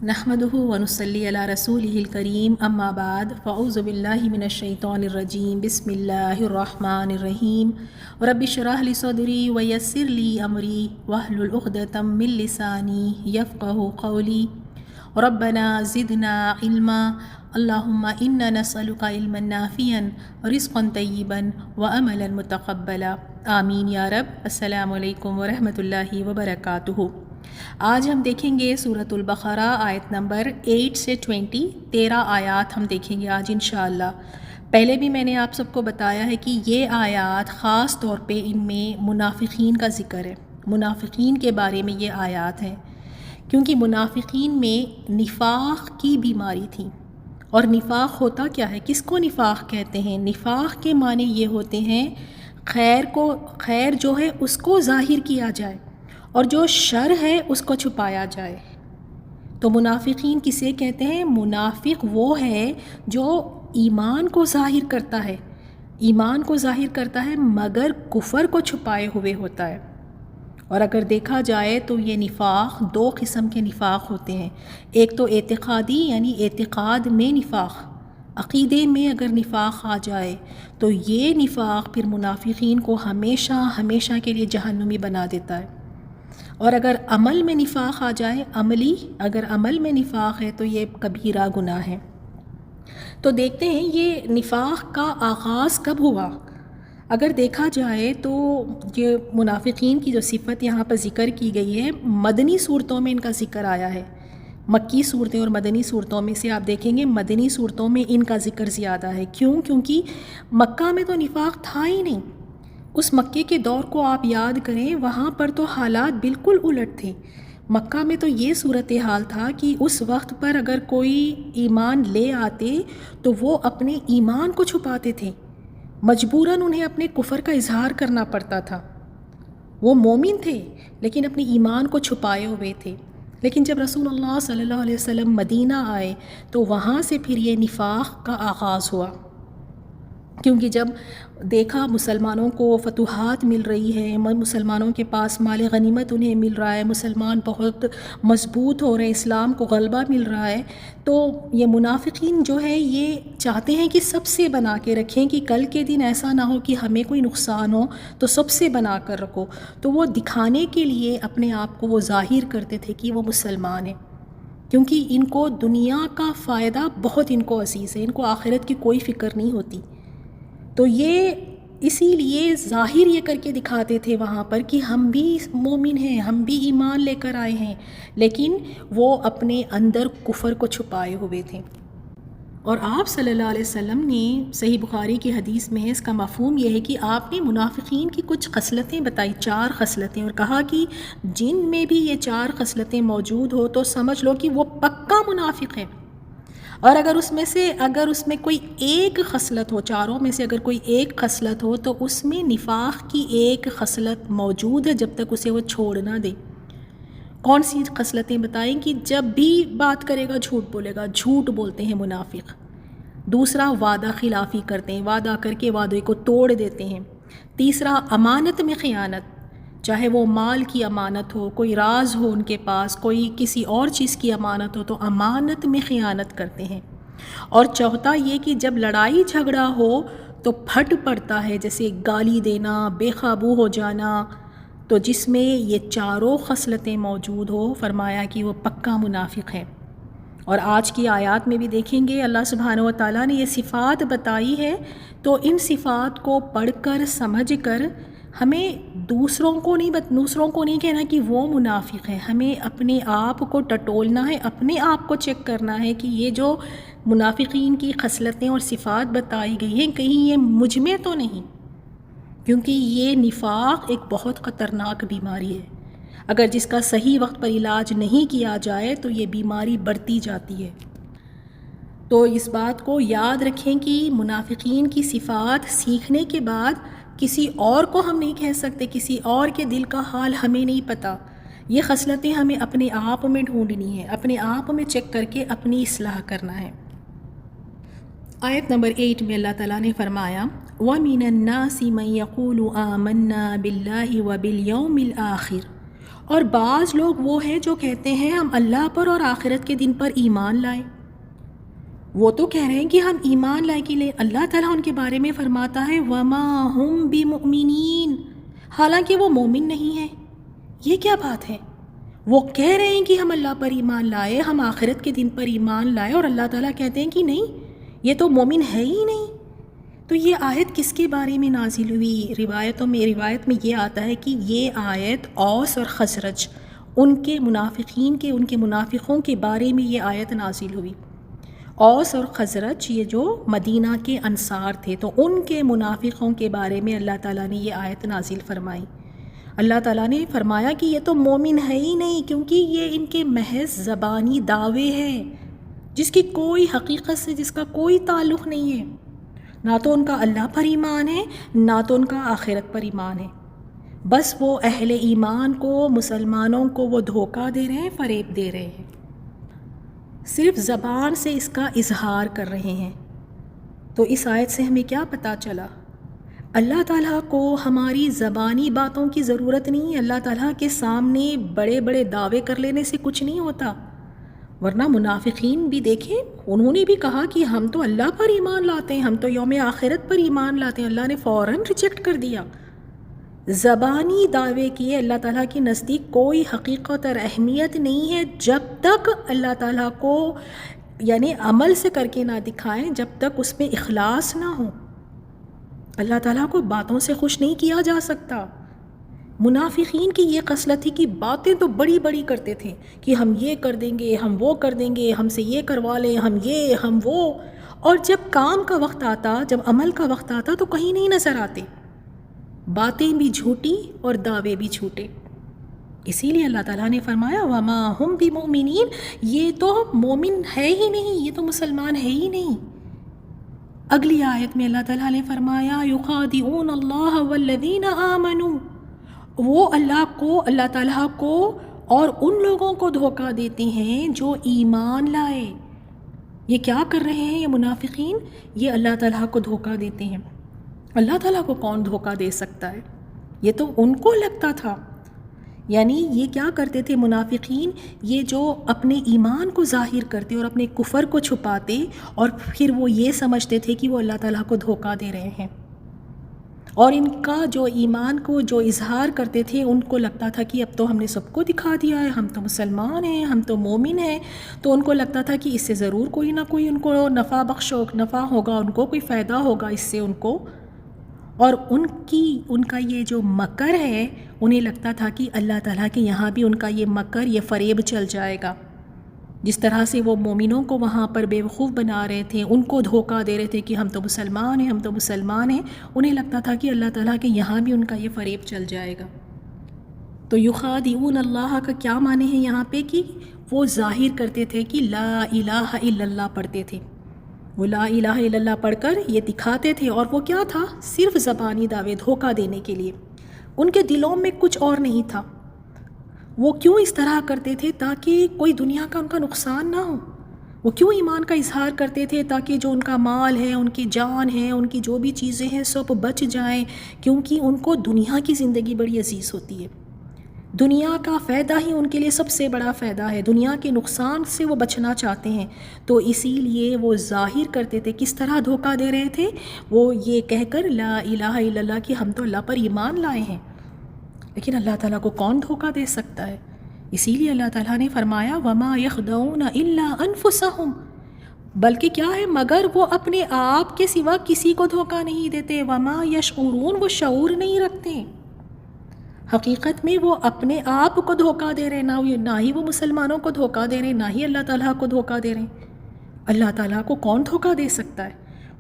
نحمدہ ونصلی علی رسولہ الکریم اما بعد فاعوذ باللہ من الشیطان الرجیم بسم اللہ الرحمن الرحیم رب اشرح لی صدری ویسر لی امری واحلل عقدۃ من لسانی یفقہوا قولی ربنا زدنا علما اللہم انا نسألک علما نافعا رزقا طیبا وعملا متقبلا آمین یا رب۔ السلام علیکم ورحمۃ اللہ وبرکاتہ۔ آج ہم دیکھیں گے سورۃ البقرہ آیت نمبر 8 سے 20، 13 آیات ہم دیکھیں گے آج انشاءاللہ۔ پہلے بھی میں نے آپ سب کو بتایا ہے کہ یہ آیات خاص طور پہ ان میں منافقین کا ذکر ہے، منافقین کے بارے میں یہ آیات ہیں، کیونکہ منافقین میں نفاق کی بیماری تھی۔ اور نفاق ہوتا کیا ہے؟ کس کو نفاق کہتے ہیں؟ نفاق کے معنی یہ ہوتے ہیں خیر جو ہے اس کو ظاہر کیا جائے اور جو شر ہے اس کو چھپایا جائے۔ تو منافقین کسے کہتے ہیں؟ منافق وہ ہے جو ایمان کو ظاہر کرتا ہے، ایمان کو ظاہر کرتا ہے مگر کفر کو چھپائے ہوئے ہوتا ہے۔ اور اگر دیکھا جائے تو یہ نفاق دو قسم کے نفاق ہوتے ہیں، ایک تو اعتقادی یعنی اعتقاد میں نفاق، عقیدے میں اگر نفاق آ جائے تو یہ نفاق پھر منافقین کو ہمیشہ ہمیشہ کے لیے جہنمی بنا دیتا ہے۔ اور اگر عمل میں نفاق آ جائے، اگر عمل میں نفاق ہے تو یہ کبیرہ گناہ ہے۔ تو دیکھتے ہیں یہ نفاق کا آغاز کب ہوا۔ اگر دیکھا جائے تو یہ منافقین کی جو صفت یہاں پر ذکر کی گئی ہے، مدنی صورتوں میں ان کا ذکر آیا ہے۔ مکی صورتیں اور مدنی صورتوں میں سے آپ دیکھیں گے مدنی صورتوں میں ان کا ذکر زیادہ ہے۔ کیونکہ مکہ میں تو نفاق تھا ہی نہیں۔ اس مکے کے دور کو آپ یاد کریں، وہاں پر تو حالات بالکل الٹ تھے۔ مکہ میں تو یہ صورتحال تھا کہ اس وقت پر اگر کوئی ایمان لے آتے تو وہ اپنے ایمان کو چھپاتے تھے، مجبوراً انہیں اپنے کفر کا اظہار کرنا پڑتا تھا۔ وہ مومن تھے لیکن اپنے ایمان کو چھپائے ہوئے تھے۔ لیکن جب رسول اللہ صلی اللہ علیہ وسلم مدینہ آئے تو وہاں سے پھر یہ نفاق کا آغاز ہوا، کیونکہ جب دیکھا مسلمانوں کو فتوحات مل رہی ہے، مسلمانوں کے پاس مال غنیمت انہیں مل رہا ہے، مسلمان بہت مضبوط ہو رہے ہیں، اسلام کو غلبہ مل رہا ہے، تو یہ منافقین جو ہے یہ چاہتے ہیں کہ سب سے بنا کے رکھیں کہ کل کے دن ایسا نہ ہو کہ ہمیں کوئی نقصان ہو، تو سب سے بنا کر رکھو۔ تو وہ دکھانے کے لیے اپنے آپ کو وہ ظاہر کرتے تھے کہ وہ مسلمان ہیں، کیونکہ ان کو دنیا کا فائدہ بہت ان کو عزیز ہے، ان کو آخرت کی کوئی فکر نہیں ہوتی۔ تو یہ اسی لیے ظاہر یہ کر کے دکھاتے تھے وہاں پر کہ ہم بھی مومن ہیں، ہم بھی ایمان لے کر آئے ہیں، لیکن وہ اپنے اندر کفر کو چھپائے ہوئے تھے۔ اور آپ صلی اللہ علیہ وسلم نے صحیح بخاری کی حدیث میں اس کا مفہوم یہ ہے کہ آپ نے منافقین کی کچھ خصلتیں بتائی، 4 خصلتیں، اور کہا کہ جن میں بھی یہ 4 خصلتیں موجود ہو تو سمجھ لو کہ وہ پکا منافق ہے۔ اور اگر اس میں کوئی ایک خصلت ہو، 4 میں سے اگر کوئی ایک خصلت ہو تو اس میں نفاق کی ایک خصلت موجود ہے جب تک اسے وہ چھوڑ نہ دے۔ کون سی خصلتیں بتائیں؟ کہ جب بھی بات کرے گا جھوٹ بولے گا، جھوٹ بولتے ہیں منافق۔ دوسرا، وعدہ خلافی کرتے ہیں، وعدہ کر کے وعدے کو توڑ دیتے ہیں۔ تیسرا، امانت میں خیانت، چاہے وہ مال کی امانت ہو، کوئی راز ہو ان کے پاس، کوئی کسی اور چیز کی امانت ہو تو امانت میں خیانت کرتے ہیں۔ اور چوتھا یہ کہ جب لڑائی جھگڑا ہو تو پھٹ پڑتا ہے، جیسے گالی دینا، بے قابو ہو جانا۔ تو جس میں یہ 4 خصلتیں موجود ہو، فرمایا کہ وہ پکا منافق ہے۔ اور آج کی آیات میں بھی دیکھیں گے اللہ سبحانہ و تعالیٰ نے یہ صفات بتائی ہے، تو ان صفات کو پڑھ کر سمجھ کر ہمیں دوسروں کو نہیں کہنا کہ وہ منافق ہے، ہمیں اپنے آپ کو ٹٹولنا ہے، اپنے آپ کو چیک کرنا ہے کہ یہ جو منافقین کی خصلتیں اور صفات بتائی گئی ہیں کہیں یہ مجھ میں تو نہیں، کیونکہ یہ نفاق ایک بہت خطرناک بیماری ہے۔ اگر جس کا صحیح وقت پر علاج نہیں کیا جائے تو یہ بیماری بڑھتی جاتی ہے۔ تو اس بات کو یاد رکھیں کہ منافقین کی صفات سیکھنے کے بعد کسی اور کو ہم نہیں کہہ سکتے، کسی اور کے دل کا حال ہمیں نہیں پتہ۔ یہ خصلتیں ہمیں اپنے آپ میں ڈھونڈنی ہیں، اپنے آپ میں چیک کر کے اپنی اصلاح کرنا ہے۔ آیت نمبر 8 میں اللہ تعالیٰ نے فرمایا وَمِنَ النَّاسِ مَن يَقُولُ آمَنَّا بِاللَّهِ وَبِالْيَوْمِ الْآخِرِ اور بعض لوگ وہ ہیں جو کہتے ہیں ہم اللہ پر اور آخرت کے دن پر ایمان لائیں. وہ تو کہہ رہے ہیں کہ ہم ایمان لائے کہ اللہ تعالیٰ ان کے بارے میں فرماتا ہے وَمَا هُمْ بِمُؤْمِنِينَ، حالانکہ وہ مومن نہیں ہیں. یہ کیا بات ہے؟ وہ کہہ رہے ہیں کہ ہم اللہ پر ایمان لائے، ہم آخرت کے دن پر ایمان لائے، اور اللہ تعالیٰ کہتے ہیں کہ نہیں، یہ تو مومن ہے ہی نہیں. تو یہ آیت کس کے بارے میں نازل ہوئی؟ روایت میں یہ آتا ہے کہ یہ آیت اوس اور خزرج، ان کے منافقوں کے بارے میں یہ آیت نازل ہوئی. اوس اور خزرج یہ جو مدینہ کے انصار تھے، تو ان کے منافقوں کے بارے میں اللہ تعالیٰ نے یہ آیت نازل فرمائی. اللہ تعالیٰ نے فرمایا کہ یہ تو مومن ہے ہی نہیں، کیونکہ یہ ان کے محض زبانی دعوے ہیں جس کی کوئی حقیقت سے جس کا کوئی تعلق نہیں ہے. نہ تو ان کا اللہ پر ایمان ہے، نہ تو ان کا آخرت پر ایمان ہے. بس وہ اہل ایمان کو، مسلمانوں کو وہ دھوکہ دے رہے ہیں، فریب دے رہے ہیں، صرف زبان سے اس کا اظہار کر رہے ہیں. تو اس آیت سے ہمیں کیا پتہ چلا؟ اللہ تعالیٰ کو ہماری زبانی باتوں کی ضرورت نہیں ہے. اللہ تعالیٰ کے سامنے بڑے بڑے دعوے کر لینے سے کچھ نہیں ہوتا. ورنہ منافقین بھی دیکھیں، انہوں نے بھی کہا کہ ہم تو اللہ پر ایمان لاتے ہیں، ہم تو یوم آخرت پر ایمان لاتے ہیں. اللہ نے فوراً ریجیکٹ کر دیا. زبانی دعوے کیے، اللہ تعالیٰ کی نزدیک کوئی حقیقت اور اہمیت نہیں ہے جب تک اللہ تعالیٰ کو یعنی عمل سے کر کے نہ دکھائیں، جب تک اس میں اخلاص نہ ہو. اللہ تعالیٰ کو باتوں سے خوش نہیں کیا جا سکتا. منافقین کی یہ خصلت تھی کہ باتیں تو بڑی بڑی کرتے تھے کہ ہم یہ کر دیں گے، ہم وہ کر دیں گے، ہم سے یہ کروا لیں، ہم یہ ہم وہ، اور جب کام کا وقت آتا، جب عمل کا وقت آتا تو کہیں نہیں نظر آتے. باتیں بھی جھوٹی اور دعوے بھی جھوٹے. اسی لیے اللہ تعالیٰ نے فرمایا وَمَا هُمْ بِمُؤْمِنِينَ، یہ تو مومن ہے ہی نہیں، یہ تو مسلمان ہے ہی نہیں. اگلی آیت میں اللہ تعالیٰ نے فرمایا یخادعون اللہ والذین آمنوا، وہ اللہ تعالیٰ کو اور ان لوگوں کو دھوکہ دیتے ہیں جو ایمان لائے. یہ کیا کر رہے ہیں یہ منافقین؟ یہ اللہ تعالیٰ کو دھوکہ دیتے ہیں. اللہ تعالیٰ کو کون دھوکہ دے سکتا ہے؟ یہ تو ان کو لگتا تھا. یعنی یہ کیا کرتے تھے منافقین؟ یہ جو اپنے ایمان کو ظاہر کرتے اور اپنے کفر کو چھپاتے، اور پھر وہ یہ سمجھتے تھے کہ وہ اللہ تعالیٰ کو دھوکہ دے رہے ہیں. اور ان کا جو ایمان کو جو اظہار کرتے تھے، ان کو لگتا تھا کہ اب تو ہم نے سب کو دکھا دیا ہے، ہم تو مسلمان ہیں، ہم تو مومن ہیں. تو ان کو لگتا تھا کہ اس سے ضرور کوئی نہ کوئی ان کو نفع ہوگا، ان کو کوئی فائدہ ہوگا اس سے ان کو. اور ان کا یہ جو مکر ہے، انہیں لگتا تھا کہ اللہ تعالیٰ کے یہاں بھی ان کا یہ مکر، یہ فریب چل جائے گا. جس طرح سے وہ مومنوں کو وہاں پر بے وقوف بنا رہے تھے، ان کو دھوکہ دے رہے تھے کہ ہم تو مسلمان ہیں، ہم تو مسلمان ہیں، انہیں لگتا تھا کہ اللہ تعالیٰ کے یہاں بھی ان کا یہ فریب چل جائے گا. تو یخادعون اللہ کا کیا معنی ہے یہاں پہ؟ کہ وہ ظاہر کرتے تھے کہ لا الہ الا اللہ پڑھتے تھے. وہ لا الہ الا اللہ پڑھ کر یہ دکھاتے تھے، اور وہ کیا تھا؟ صرف زبانی دعوے، دھوکہ دینے کے لیے. ان کے دلوں میں کچھ اور نہیں تھا. وہ کیوں اس طرح کرتے تھے؟ تاکہ کوئی دنیا کا ان کا نقصان نہ ہو. وہ کیوں ایمان کا اظہار کرتے تھے؟ تاکہ جو ان کا مال ہے، ان کی جان ہے، ان کی جو بھی چیزیں ہیں سب بچ جائیں، کیونکہ ان کو دنیا کی زندگی بڑی عزیز ہوتی ہے. دنیا کا فائدہ ہی ان کے لیے سب سے بڑا فائدہ ہے، دنیا کے نقصان سے وہ بچنا چاہتے ہیں. تو اسی لیے وہ ظاہر کرتے تھے. کس طرح دھوکہ دے رہے تھے؟ وہ یہ کہہ کر لا الہ الا اللہ کہ ہم تو اللہ پر ایمان لائے ہیں. لیکن اللہ تعالیٰ کو کون دھوکہ دے سکتا ہے؟ اسی لیے اللہ تعالیٰ نے فرمایا وَمَا يَخْدَعُونَ إِلَّا أَنفُسَهُمْ، بلکہ کیا ہے، مگر وہ اپنے آپ کے سوا کسی کو دھوکہ نہیں دیتے. وَمَا يَشْعُرُونَ، وہ شعور نہیں رکھتے. حقیقت میں وہ اپنے آپ کو دھوکہ دے رہے، نہ ہی وہ مسلمانوں کو دھوکہ دے رہے، نہ ہی اللہ تعالیٰ کو دھوکہ دے رہے. اللہ تعالیٰ کو کون دھوکہ دے سکتا ہے؟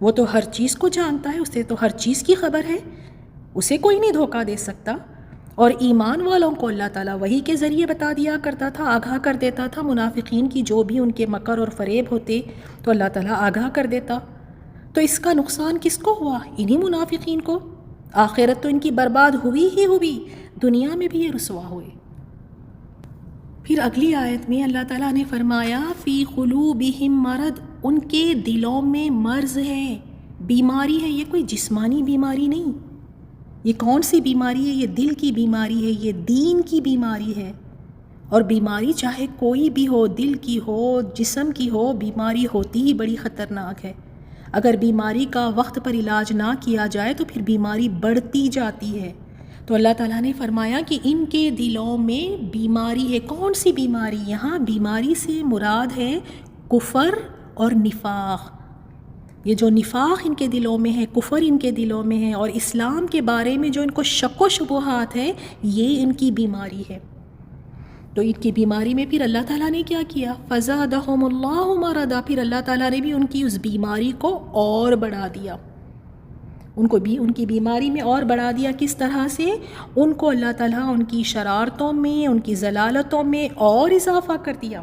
وہ تو ہر چیز کو جانتا ہے، اسے تو ہر چیز کی خبر ہے، اسے کوئی نہیں دھوکہ دے سکتا. اور ایمان والوں کو اللہ تعالیٰ وحی کے ذریعے بتا دیا کرتا تھا، آگاہ کر دیتا تھا. منافقین کی جو بھی ان کے مکر اور فریب ہوتے تو اللہ تعالیٰ آگاہ کر دیتا. تو اس کا نقصان کس کو ہوا؟ انہی منافقین کو. آخرت تو ان کی برباد ہوئی ہی ہوئی، دنیا میں بھی یہ رسوا ہوئے. پھر اگلی آیت میں اللہ تعالیٰ نے فرمایا فی قلوبہم مرض، ان کے دلوں میں مرض ہے، بیماری ہے. یہ کوئی جسمانی بیماری نہیں، یہ کون سی بیماری ہے؟ یہ دل کی بیماری ہے، یہ دین کی بیماری ہے۔ اور بیماری چاہے کوئی بھی ہو، دل کی ہو، جسم کی ہو، بیماری ہوتی ہی بڑی خطرناک ہے۔ اگر بیماری کا وقت پر علاج نہ کیا جائے تو پھر بیماری بڑھتی جاتی ہے۔ تو اللہ تعالیٰ نے فرمایا کہ ان کے دلوں میں بیماری ہے۔ کون سی بیماری؟ یہاں بیماری سے مراد ہے کفر اور نفاق۔ یہ جو نفاق ان کے دلوں میں ہے، کفر ان کے دلوں میں ہے، اور اسلام کے بارے میں جو ان کو شک و شبہات ہے، یہ ان کی بیماری ہے۔ تو ان کی بیماری میں پھر اللہ تعالیٰ نے کیا کیا؟ فزادہم اللہ مرضا، پھر اللہ تعالیٰ نے بھی ان کی اس بیماری کو اور بڑھا دیا، ان کو بھی ان کی بیماری میں اور بڑھا دیا۔ کس طرح سے؟ ان کو اللہ تعالیٰ ان کی شرارتوں میں، ان کی ضلالتوں میں اور اضافہ کر دیا۔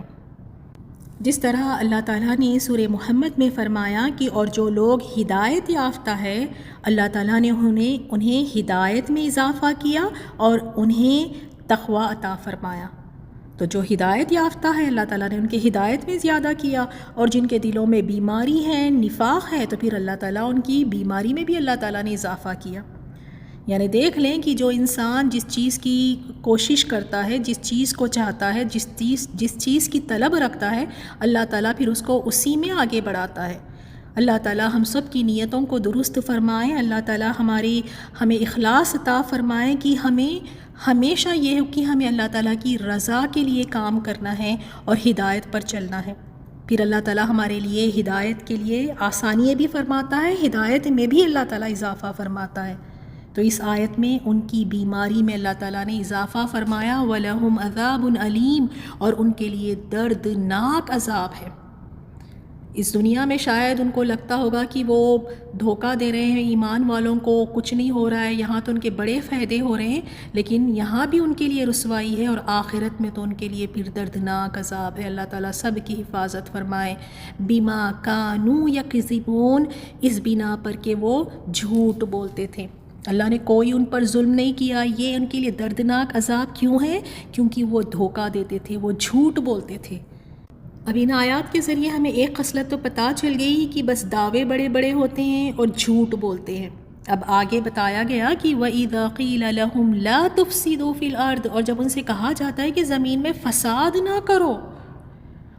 جس طرح اللہ تعالیٰ نے سورہ محمد میں فرمایا کہ اور جو لوگ ہدایت یافتہ ہے، اللہ تعالیٰ نے انہیں ہدایت میں اضافہ کیا اور انہیں تقوی عطا فرمایا۔ تو جو ہدایت یافتہ ہے، اللہ تعالیٰ نے ان کے ہدایت میں زیادہ کیا، اور جن کے دلوں میں بیماری ہے، نفاق ہے، تو پھر اللہ تعالیٰ ان کی بیماری میں بھی اللہ تعالیٰ نے اضافہ کیا۔ یعنی دیکھ لیں کہ جو انسان جس چیز کی کوشش کرتا ہے، جس چیز کو چاہتا ہے، جس چیز کی طلب رکھتا ہے، اللہ تعالیٰ پھر اس کو اسی میں آگے بڑھاتا ہے۔ اللہ تعالیٰ ہم سب کی نیتوں کو درست فرمائیں، اللہ تعالیٰ ہمیں اخلاص عطا فرمائیں کہ ہمیں ہمیشہ یہ ہو کہ ہمیں اللہ تعالیٰ کی رضا کے لیے کام کرنا ہے اور ہدایت پر چلنا ہے۔ پھر اللہ تعالیٰ ہمارے لیے ہدایت کے لیے آسانیاں بھی فرماتا ہے، ہدایت میں بھی اللہ تعالیٰ اضافہ فرماتا ہے۔ تو اس آیت میں ان کی بیماری میں اللہ تعالیٰ نے اضافہ فرمایا، وَلَهُمْ عَذَابٌ عَلِيمٌ، اور ان کے لیے دردناک عذاب ہے۔ اس دنیا میں شاید ان کو لگتا ہوگا کہ وہ دھوکہ دے رہے ہیں ایمان والوں کو، کچھ نہیں ہو رہا ہے، یہاں تو ان کے بڑے فائدے ہو رہے ہیں، لیکن یہاں بھی ان کے لیے رسوائی ہے، اور آخرت میں تو ان کے لیے پھر دردناک عذاب ہے۔ اللہ تعالیٰ سب کی حفاظت فرمائے۔ بما کانوا یکذبون، اس بنا پر کہ وہ جھوٹ بولتے تھے۔ اللہ نے کوئی ان پر ظلم نہیں کیا، یہ ان کے لیے دردناک عذاب کیوں ہے؟ کیونکہ وہ دھوکہ دیتے تھے، وہ جھوٹ بولتے تھے۔ اب ان آیات کے ذریعے ہمیں ایک خصلت تو پتہ چل گئی کہ بس دعوے بڑے بڑے ہوتے ہیں اور جھوٹ بولتے ہیں۔ اب آگے بتایا گیا کہ وَإِذَا قِيلَ لَهُمْ لَا تُفْسِدُوا فِي الْأَرْضِ، اور جب ان سے کہا جاتا ہے کہ زمین میں فساد نہ کرو،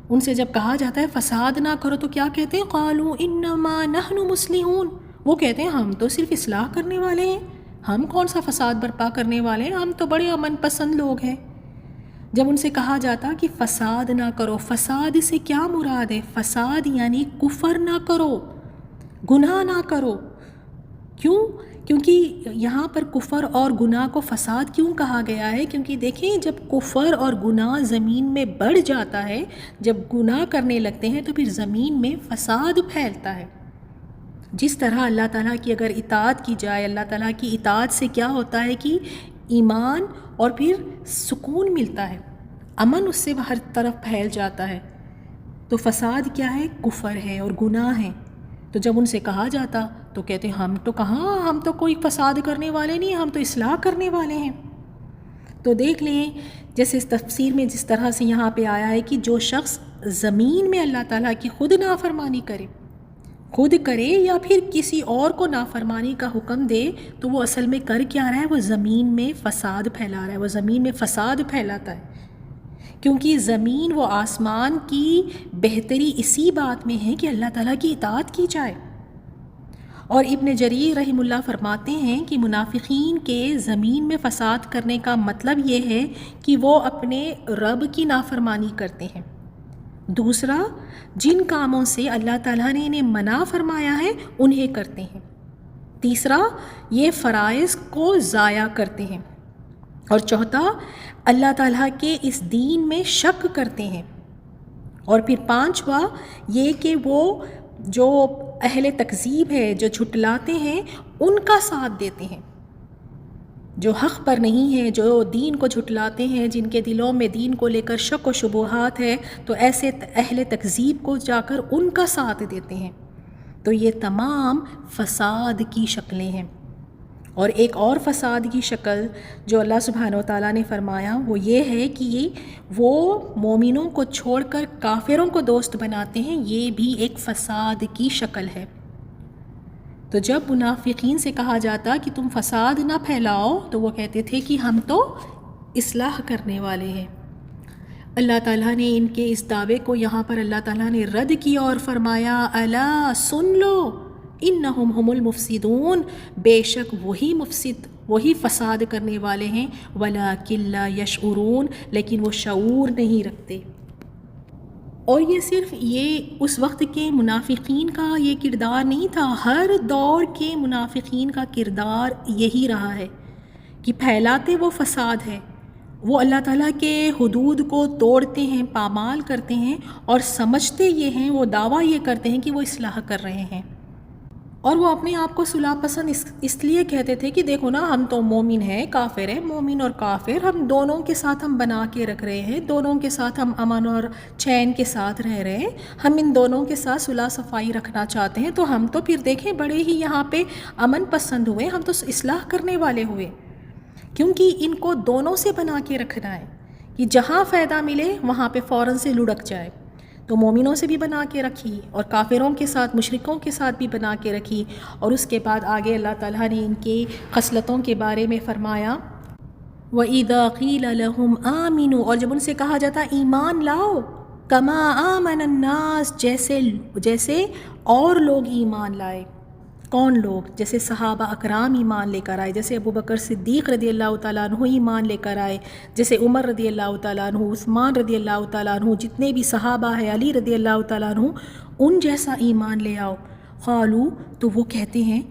ان سے جب کہا جاتا ہے فساد نہ کرو تو کیا کہتے ہیں؟ قَالُوا إِنَّمَا نَحْنُ مُصْلِحُونَ، وہ کہتے ہیں ہم تو صرف اصلاح کرنے والے ہیں، ہم کون سا فساد برپا کرنے والے ہیں، ہم تو بڑے امن پسند لوگ ہیں۔ جب ان سے کہا جاتا کہ فساد نہ کرو، فساد سے کیا مراد ہے؟ فساد یعنی کفر نہ کرو، گناہ نہ کرو۔ کیوں؟ کیونکہ یہاں پر کفر اور گناہ کو فساد کیوں کہا گیا ہے؟ کیونکہ دیکھیں جب کفر اور گناہ زمین میں بڑھ جاتا ہے، جب گناہ کرنے لگتے ہیں تو پھر زمین میں فساد پھیلتا ہے۔ جس طرح اللہ تعالیٰ کی اگر اطاعت کی جائے، اللہ تعالیٰ کی اطاعت سے کیا ہوتا ہے کہ ایمان اور پھر سکون ملتا ہے، امن اس سے ہر طرف پھیل جاتا ہے۔ تو فساد کیا ہے؟ کفر ہے اور گناہ ہے۔ تو جب ان سے کہا جاتا تو کہتے ہم تو کہاں، ہم تو کوئی فساد کرنے والے نہیں، ہم تو اصلاح کرنے والے ہیں۔ تو دیکھ لیں جیسے اس تفسیر میں جس طرح سے یہاں پہ آیا ہے کہ جو شخص زمین میں اللہ تعالیٰ کی خود نافرمانی کرے، خود کرے یا پھر کسی اور کو نافرمانی کا حکم دے، تو وہ اصل میں کر کیا رہا ہے؟ وہ زمین میں فساد پھیلا رہا ہے، وہ زمین میں فساد پھیلاتا ہے۔ کیونکہ زمین و آسمان کی بہتری اسی بات میں ہے کہ اللہ تعالیٰ کی اطاعت کی جائے۔ اور ابن جریر رحم اللہ فرماتے ہیں کہ منافقین کے زمین میں فساد کرنے کا مطلب یہ ہے کہ وہ اپنے رب کی نافرمانی کرتے ہیں۔ دوسرا، جن کاموں سے اللہ تعالیٰ نے انہیں منع فرمایا ہے انہیں کرتے ہیں۔ تیسرا، یہ فرائض کو ضائع کرتے ہیں۔ اور چوتھا، اللہ تعالیٰ کے اس دین میں شک کرتے ہیں۔ اور پھر پانچواں یہ کہ وہ جو اہل تکذیب ہے، جو جھٹلاتے ہیں، ان کا ساتھ دیتے ہیں۔ جو حق پر نہیں ہے، جو دین کو جھٹلاتے ہیں، جن کے دلوں میں دین کو لے کر شک و شبہات ہے، تو ایسے اہل تکذیب کو جا کر ان کا ساتھ دیتے ہیں۔ تو یہ تمام فساد کی شکلیں ہیں۔ اور ایک اور فساد کی شکل جو اللہ سبحانہ و تعالیٰ نے فرمایا وہ یہ ہے کہ وہ مومنوں کو چھوڑ کر کافروں کو دوست بناتے ہیں، یہ بھی ایک فساد کی شکل ہے۔ تو جب منافقین سے کہا جاتا کہ تم فساد نہ پھیلاؤ تو وہ کہتے تھے کہ ہم تو اصلاح کرنے والے ہیں۔ اللہ تعالیٰ نے ان کے اس دعوے کو یہاں پر اللہ تعالیٰ نے رد کیا اور فرمایا الا سن لو انہم ہم المفسدون، بے شک وہی مفسد، وہی فساد کرنے والے ہیں، ولکن لا یشعرون، لیکن وہ شعور نہیں رکھتے۔ اور یہ صرف یہ اس وقت کے منافقین کا یہ کردار نہیں تھا، ہر دور کے منافقین کا کردار یہی رہا ہے کہ پھیلاتے وہ فساد ہے، وہ اللہ تعالیٰ کے حدود کو توڑتے ہیں، پامال کرتے ہیں، اور سمجھتے یہ ہیں، وہ دعویٰ یہ کرتے ہیں کہ وہ اصلاح کر رہے ہیں، اور وہ اپنے آپ کو صلح پسند اس لیے کہتے تھے کہ دیکھو نا، ہم تو مومن ہیں، کافر ہیں، مومن اور کافر ہم دونوں کے ساتھ ہم بنا کے رکھ رہے ہیں، دونوں کے ساتھ ہم امن اور چین کے ساتھ رہ رہے ہیں، ہم ان دونوں کے ساتھ صلح صفائی رکھنا چاہتے ہیں، تو ہم تو پھر دیکھیں بڑے ہی یہاں پہ امن پسند ہوئے، ہم تو اصلاح کرنے والے ہوئے، کیونکہ ان کو دونوں سے بنا کے رکھنا ہے کہ جہاں فائدہ ملے وہاں پہ فوراً سے لڑک جائے۔ تو مومنوں سے بھی بنا کے رکھی اور کافروں کے ساتھ، مشرکوں کے ساتھ بھی بنا کے رکھی، اور اس کے بعد آگے اللہ تعالیٰ نے ان کی خصلتوں کے بارے میں فرمایا وَإِذَا قِيلَ لَهُمْ آمِنُوا، اور جب ان سے کہا جاتا ایمان لاؤ، كَمَا آمَنَ النَّاسِ، جیسے اور لوگ ایمان لائے۔ کون لوگ؟ جیسے صحابہ اکرام ایمان لے کر آئے، جیسے ابو بکر صدیق رضی اللہ تعالیٰ عنہ ایمان لے کر آئے، جیسے عمر رضی اللہ تعالیٰ عنہ، عثمان رضی اللہ تعالیٰ عنہ، جتنے بھی صحابہ ہیں، علی رضی اللہ تعالیٰ عنہ، ان جیسا ایمان لے آؤ۔ قالوا، تو وہ کہتے ہیں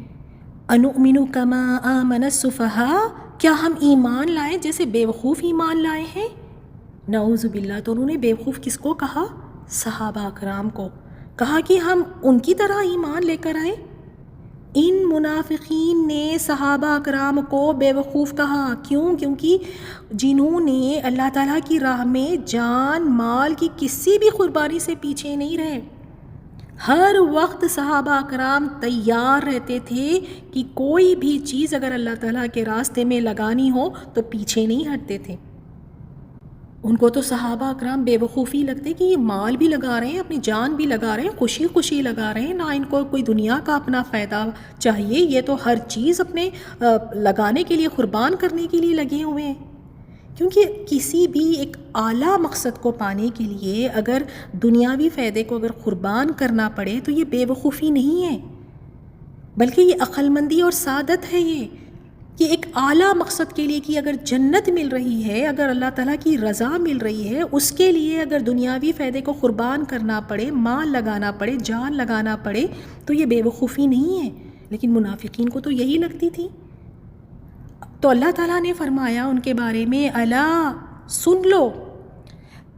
انؤمن کما آمن السفہاء، کیا ہم ایمان لائیں جیسے بیوقوف ایمان لائے ہیں؟ نعوذ باللہ، تو انہوں نے بیوقوف کس کو کہا؟ صحابہ اکرام کو کہا کہ ہم ان کی طرح ایمان لے کر آئیں۔ ان منافقین نے صحابہ اکرام کو بیوقوف کہا، کیوں؟ کیونکہ جنہوں نے اللہ تعالیٰ کی راہ میں جان مال کی کسی بھی قربانی سے پیچھے نہیں رہے، ہر وقت صحابہ اکرام تیار رہتے تھے کہ کوئی بھی چیز اگر اللہ تعالیٰ کے راستے میں لگانی ہو تو پیچھے نہیں ہٹتے تھے۔ ان کو تو صحابہ اکرام بے وقوفی لگتے کہ یہ مال بھی لگا رہے ہیں، اپنی جان بھی لگا رہے ہیں، خوشی خوشی لگا رہے ہیں، نہ ان کو کوئی دنیا کا اپنا فائدہ چاہیے، یہ تو ہر چیز اپنے لگانے کے لیے، قربان کرنے کے لیے لگے ہوئے ہیں۔ کیونکہ کسی بھی ایک اعلیٰ مقصد کو پانے کے لیے اگر دنیاوی فائدے کو اگر قربان کرنا پڑے تو یہ بے وقوفی نہیں ہے، بلکہ یہ عقل مندی اور سعادت ہے، یہ کہ ایک اعلیٰ مقصد کے لیے کہ اگر جنت مل رہی ہے، اگر اللہ تعالیٰ کی رضا مل رہی ہے، اس کے لیے اگر دنیاوی فائدے کو قربان کرنا پڑے، مال لگانا پڑے، جان لگانا پڑے، تو یہ بے وقوفی نہیں ہے۔ لیکن منافقین کو تو یہی لگتی تھی۔ تو اللہ تعالیٰ نے فرمایا ان کے بارے میں الا سن لو،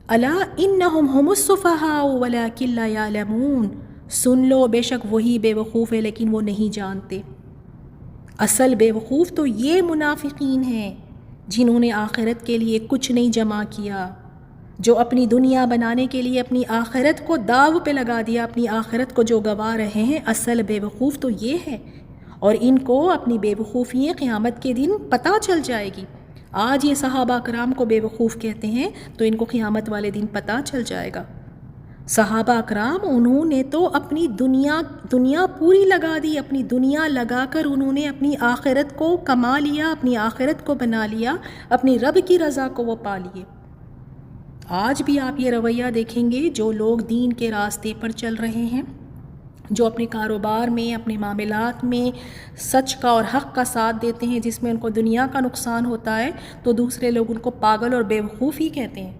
الا انہم ہم السفہاء ولکن لا یعلمون، سن لو بے شک وہی بے وقوف ہے لیکن وہ نہیں جانتے۔ اصل بے وقوف تو یہ منافقین ہیں جنہوں نے آخرت کے لیے کچھ نہیں جمع کیا، جو اپنی دنیا بنانے کے لیے اپنی آخرت کو داو پہ لگا دیا، اپنی آخرت کو جو گوا رہے ہیں، اصل بے وقوف تو یہ ہے۔ اور ان کو اپنی بے وقوفی قیامت کے دن پتہ چل جائے گی۔ آج یہ صحابہ اکرام کو بے وقوف کہتے ہیں تو ان کو قیامت والے دن پتہ چل جائے گا۔ صحابہ اکرام انہوں نے تو اپنی دنیا پوری لگا دی، اپنی دنیا لگا کر انہوں نے اپنی آخرت کو کما لیا، اپنی آخرت کو بنا لیا، اپنی رب کی رضا کو وہ پا لیے۔ آج بھی آپ یہ رویہ دیکھیں گے، جو لوگ دین کے راستے پر چل رہے ہیں، جو اپنے کاروبار میں، اپنے معاملات میں سچ کا اور حق کا ساتھ دیتے ہیں، جس میں ان کو دنیا کا نقصان ہوتا ہے تو دوسرے لوگ ان کو پاگل اور بے وقوف ہی کہتے ہیں۔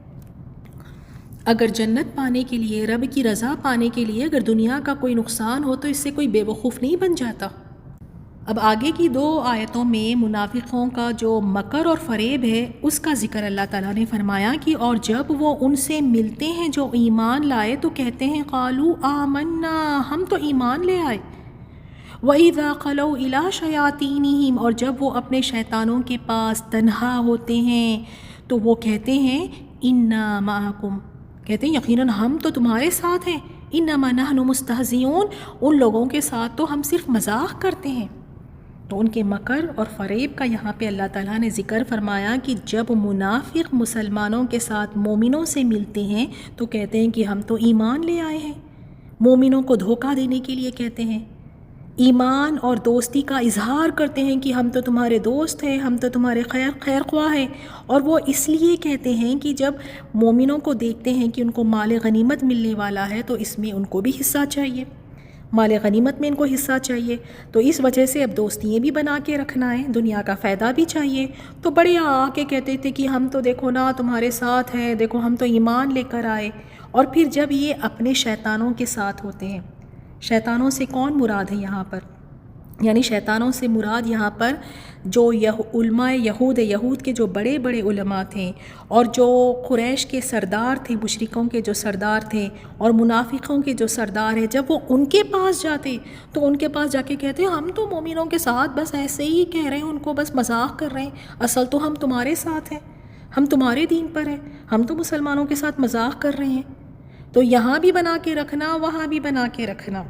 اگر جنت پانے کے لیے، رب کی رضا پانے کے لیے اگر دنیا کا کوئی نقصان ہو تو اس سے کوئی بے وقوف نہیں بن جاتا۔ اب آگے کی 2 آیتوں میں منافقوں کا جو مکر اور فریب ہے اس کا ذکر اللہ تعالیٰ نے فرمایا کہ اور جب وہ ان سے ملتے ہیں جو ایمان لائے تو کہتے ہیں قالوا آمنا، ہم تو ایمان لے آئے۔ وَإِذَا خَلَوْا إِلَىٰ شَيَاطِينِهِمْ، اور جب وہ اپنے شیطانوں کے پاس تنہا ہوتے ہیں تو وہ کہتے ہیں اِنَّا مَعَكُمْ، کہتے ہیں یقیناً ہم تو تمہارے ساتھ ہیں، انما نحن مستہزئون، ان لوگوں کے ساتھ تو ہم صرف مذاق کرتے ہیں۔ تو ان کے مکر اور فریب کا یہاں پہ اللہ تعالیٰ نے ذکر فرمایا کہ جب منافق مسلمانوں کے ساتھ مومنوں سے ملتے ہیں تو کہتے ہیں کہ ہم تو ایمان لے آئے ہیں، مومنوں کو دھوکہ دینے کے لیے کہتے ہیں، ایمان اور دوستی کا اظہار کرتے ہیں کہ ہم تو تمہارے دوست ہیں، ہم تو تمہارے خیر خواہ ہیں، اور وہ اس لیے کہتے ہیں کہ جب مومنوں کو دیکھتے ہیں کہ ان کو مال غنیمت ملنے والا ہے تو اس میں ان کو بھی حصہ چاہیے، مال غنیمت میں ان کو حصہ چاہیے، تو اس وجہ سے اب دوستیاں بھی بنا کے رکھنا ہے، دنیا کا فائدہ بھی چاہیے۔ تو بڑے آ کے کہتے تھے کہ ہم تو دیکھو نا تمہارے ساتھ ہیں، دیکھو ہم تو ایمان لے کر آئے۔ اور پھر جب یہ اپنے شیطانوں کے ساتھ ہوتے ہیں، شیطانوں سے کون مراد ہے یہاں پر؟ یعنی شیطانوں سے مراد یہاں پر جو علماء یہود کے جو بڑے بڑے علماء تھے، اور جو قریش کے سردار تھے، مشرکوں کے جو سردار تھے اور منافقوں کے جو سردار ہیں، جب وہ ان کے پاس جاتے تو ان کے پاس جا کے کہتے ہم تو مومنوں کے ساتھ بس ایسے ہی کہہ رہے ہیں، ان کو بس مذاق کر رہے ہیں، اصل تو ہم تمہارے ساتھ ہیں، ہم تمہارے دین پر ہیں، ہم تو مسلمانوں کے ساتھ مذاق کر رہے ہیں۔ تو یہاں بھی بنا کے رکھنا، وہاں بھی بنا کے رکھنا،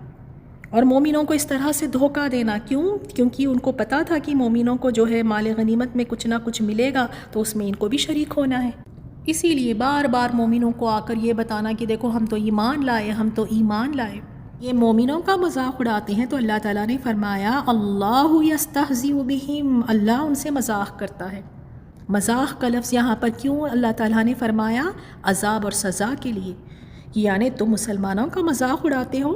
اور مومنوں کو اس طرح سے دھوکہ دینا۔ کیونکہ ان کو پتہ تھا کہ مومنوں کو جو ہے مال غنیمت میں کچھ نہ کچھ ملے گا، تو اس میں ان کو بھی شریک ہونا ہے۔ اسی لیے بار بار مومنوں کو آ کر یہ بتانا کہ دیکھو ہم تو ایمان لائے، ہم تو ایمان لائے۔ یہ مومنوں کا مذاق اڑاتے ہیں تو اللہ تعالیٰ نے فرمایا اللہ یستہزئ بہم، اللہ ان سے مذاق کرتا ہے۔ مذاق کا لفظ یہاں پر کیوں اللہ تعالیٰ نے فرمایا؟ عذاب اور سزا کے لیے، یعنی تم مسلمانوں کا مذاق اڑاتے ہو،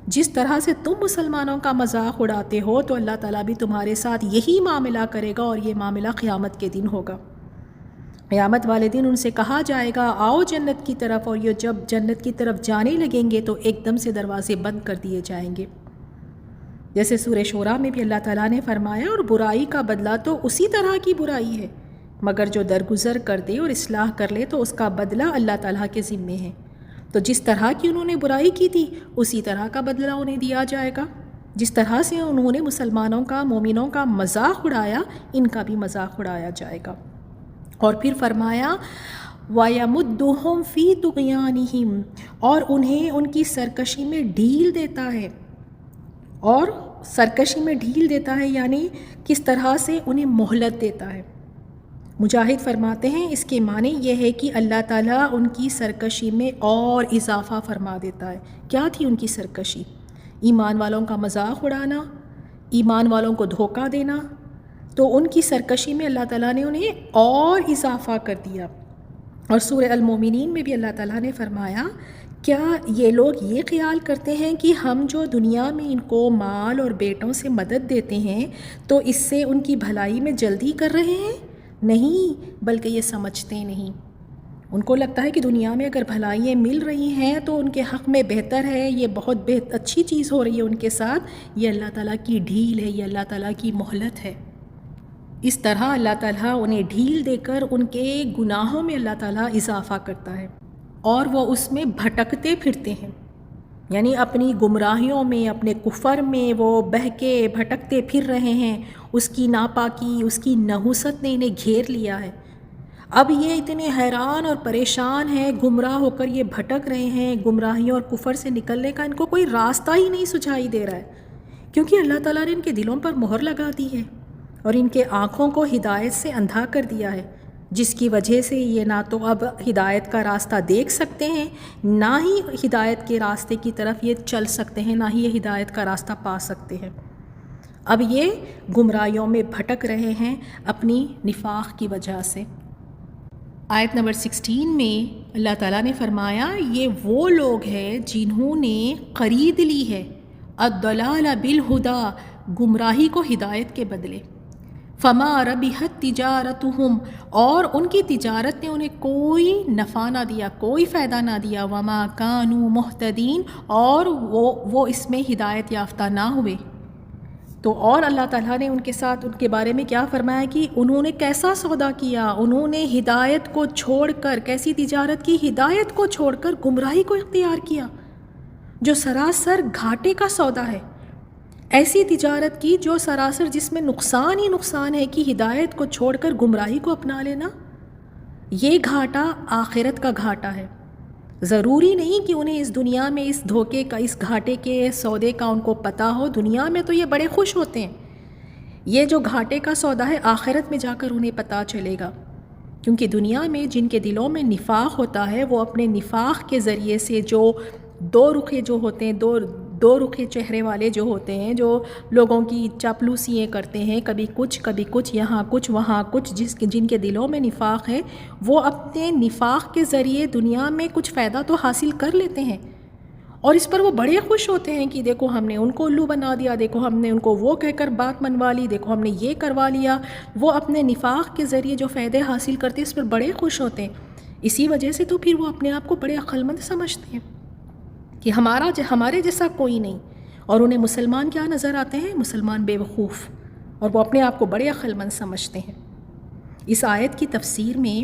جس طرح سے تم مسلمانوں کا مذاق اڑاتے ہو تو اللہ تعالیٰ بھی تمہارے ساتھ یہی معاملہ کرے گا، اور یہ معاملہ قیامت کے دن ہوگا۔ قیامت والے دن ان سے کہا جائے گا آؤ جنت کی طرف، اور یہ جب جنت کی طرف جانے لگیں گے تو ایک دم سے دروازے بند کر دیے جائیں گے۔ جیسے سورہ شورى میں بھی اللہ تعالیٰ نے فرمایا اور برائی کا بدلہ تو اسی طرح کی برائی ہے، مگر جو درگزر کر دے اور اصلاح کر لے تو اس کا بدلہ اللہ تعالیٰ کے ذمے ہے۔ تو جس طرح کی انہوں نے برائی کی تھی اسی طرح کا بدلہ انہیں دیا جائے گا، جس طرح سے انہوں نے مسلمانوں کا، مومنوں کا مذاق اڑایا، ان کا بھی مذاق اڑایا جائے گا۔ اور پھر فرمایا وَيَمُدُّهُمْ فِي طُغْيَانِهِمْ، اور انہیں ان کی سرکشی میں ڈھیل دیتا ہے، اور سرکشی میں ڈھیل دیتا ہے یعنی کس طرح سے انہیں مہلت دیتا ہے۔ مجاہد فرماتے ہیں اس کے معنی یہ ہے کہ اللہ تعالیٰ ان کی سرکشی میں اور اضافہ فرما دیتا ہے۔ کیا تھی ان کی سرکشی؟ ایمان والوں کا مذاق اڑانا، ایمان والوں کو دھوکہ دینا، تو ان کی سرکشی میں اللہ تعالیٰ نے انہیں اور اضافہ کر دیا۔ اور سورہ المومنین میں بھی اللہ تعالیٰ نے فرمایا کیا یہ لوگ یہ خیال کرتے ہیں کہ ہم جو دنیا میں ان کو مال اور بیٹوں سے مدد دیتے ہیں تو اس سے ان کی بھلائی میں جلدی کر رہے ہیں؟ نہیں، بلکہ یہ سمجھتے نہیں۔ ان کو لگتا ہے کہ دنیا میں اگر بھلائیاں مل رہی ہیں تو ان کے حق میں بہتر ہے، یہ بہت اچھی چیز ہو رہی ہے ان کے ساتھ، یہ اللہ تعالیٰ کی ڈھیل ہے، یہ اللہ تعالیٰ کی مہلت ہے۔ اس طرح اللہ تعالیٰ انہیں ڈھیل دے کر ان کے گناہوں میں اللہ تعالیٰ اضافہ کرتا ہے، اور وہ اس میں بھٹکتے پھرتے ہیں، یعنی اپنی گمراہیوں میں، اپنے کفر میں وہ بہکے بھٹکتے پھر رہے ہیں۔ اس کی ناپاکی، اس کی نحوست نے انہیں گھیر لیا ہے۔ اب یہ اتنے حیران اور پریشان ہیں، گمراہ ہو کر یہ بھٹک رہے ہیں، گمراہیوں اور کفر سے نکلنے کا ان کو کوئی راستہ ہی نہیں سجھائی دے رہا ہے، کیونکہ اللہ تعالیٰ نے ان کے دلوں پر مہر لگا دی ہے اور ان کے آنکھوں کو ہدایت سے اندھا کر دیا ہے، جس کی وجہ سے یہ نہ تو اب ہدایت کا راستہ دیکھ سکتے ہیں، نہ ہی ہدایت کے راستے کی طرف یہ چل سکتے ہیں، نہ ہی یہ ہدایت کا راستہ پا سکتے ہیں۔ اب یہ گمراہیوں میں بھٹک رہے ہیں اپنی نفاق کی وجہ سے۔ آیت نمبر 16 میں اللہ تعالیٰ نے فرمایا یہ وہ لوگ ہیں جنہوں نے خرید لی ہے الضلال بالہدا، گمراہی کو ہدایت کے بدلے، فما ربحت تجارتہم، اور ان کی تجارت نے انہیں کوئی نفع نہ دیا، کوئی فائدہ نہ دیا، وما کانوا مہتدین، اور وہ اس میں ہدایت یافتہ نہ ہوئے۔ تو اور اللہ تعالیٰ نے ان کے ساتھ ان کے بارے میں کیا فرمایا کہ انہوں نے کیسا سودا کیا، انہوں نے ہدایت کو چھوڑ کر، کیسی تجارت کی؟ ہدایت کو چھوڑ کر گمراہی کو اختیار کیا، جو سراسر گھاٹے کا سودا ہے۔ ایسی تجارت کی جو سراسر جس میں نقصان ہی نقصان ہے، کہ ہدایت کو چھوڑ کر گمراہی کو اپنا لینا، یہ گھاٹا آخرت کا گھاٹا ہے۔ ضروری نہیں کہ انہیں اس دنیا میں اس دھوکے کا، اس گھاٹے کے سودے کا ان کو پتہ ہو، دنیا میں تو یہ بڑے خوش ہوتے ہیں، یہ جو گھاٹے کا سودا ہے آخرت میں جا کر انہیں پتہ چلے گا، کیونکہ دنیا میں جن کے دلوں میں نفاق ہوتا ہے وہ اپنے نفاق کے ذریعے سے جو دو رخے جو ہوتے ہیں، دو رخے چہرے والے جو ہوتے ہیں، جو لوگوں کی چاپلوسیاں کرتے ہیں، کبھی کچھ یہاں کچھ وہاں کچھ، جن کے دلوں میں نفاق ہے، وہ اپنے نفاق کے ذریعے دنیا میں کچھ فائدہ تو حاصل کر لیتے ہیں، اور اس پر وہ بڑے خوش ہوتے ہیں کہ دیکھو ہم نے ان کو الو بنا دیا، دیکھو ہم نے ان کو وہ کہہ کر بات منوا لی، دیکھو ہم نے یہ کروا لیا۔ وہ اپنے نفاق کے ذریعے جو فائدے حاصل کرتے ہیں اس پر بڑے خوش ہوتے ہیں۔ اسی وجہ سے تو پھر وہ اپنے آپ کو بڑے عقل مند سمجھتے ہیں کہ ہمارے جیسا کوئی نہیں، اور انہیں مسلمان کیا نظر آتے ہیں؟ مسلمان بے وقوف، اور وہ اپنے آپ کو بڑے عقل مند سمجھتے ہیں۔ اس آیت کی تفسیر میں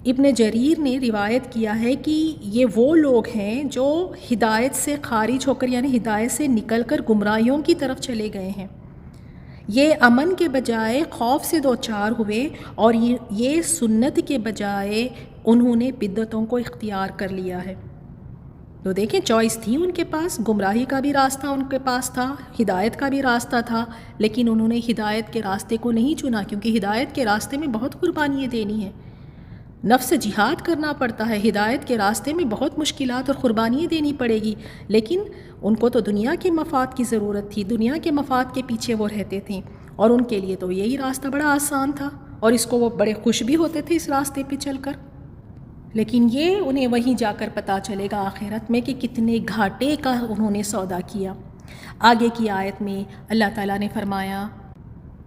ابن جریر نے روایت کیا ہے کہ یہ وہ لوگ ہیں جو ہدایت سے خارج ہو کر، یعنی ہدایت سے نکل کر گمراہیوں کی طرف چلے گئے ہیں۔ یہ امن کے بجائے خوف سے دوچار ہوئے، اور یہ سنت کے بجائے انہوں نے بدعتوں کو اختیار کر لیا ہے۔ تو دیکھیں، چوائس تھی ان کے پاس، گمراہی کا بھی راستہ ان کے پاس تھا، ہدایت کا بھی راستہ تھا، لیکن انہوں نے ہدایت کے راستے کو نہیں چنا، کیونکہ ہدایت کے راستے میں بہت قربانیاں دینی ہیں، نفس جہاد کرنا پڑتا ہے، ہدایت کے راستے میں بہت مشکلات اور قربانیاں دینی پڑے گی، لیکن ان کو تو دنیا کے مفاد کی ضرورت تھی، دنیا کے مفاد کے پیچھے وہ رہتے تھے، اور ان کے لیے تو یہی راستہ بڑا آسان تھا، اور اس کو وہ بڑے خوش بھی ہوتے تھے اس راستے پہ چل کر۔ لیکن یہ انہیں وہیں جا کر پتہ چلے گا آخرت میں کہ کتنے گھاٹے کا انہوں نے سودا کیا۔ آگے کی آیت میں اللہ تعالیٰ نے فرمایا،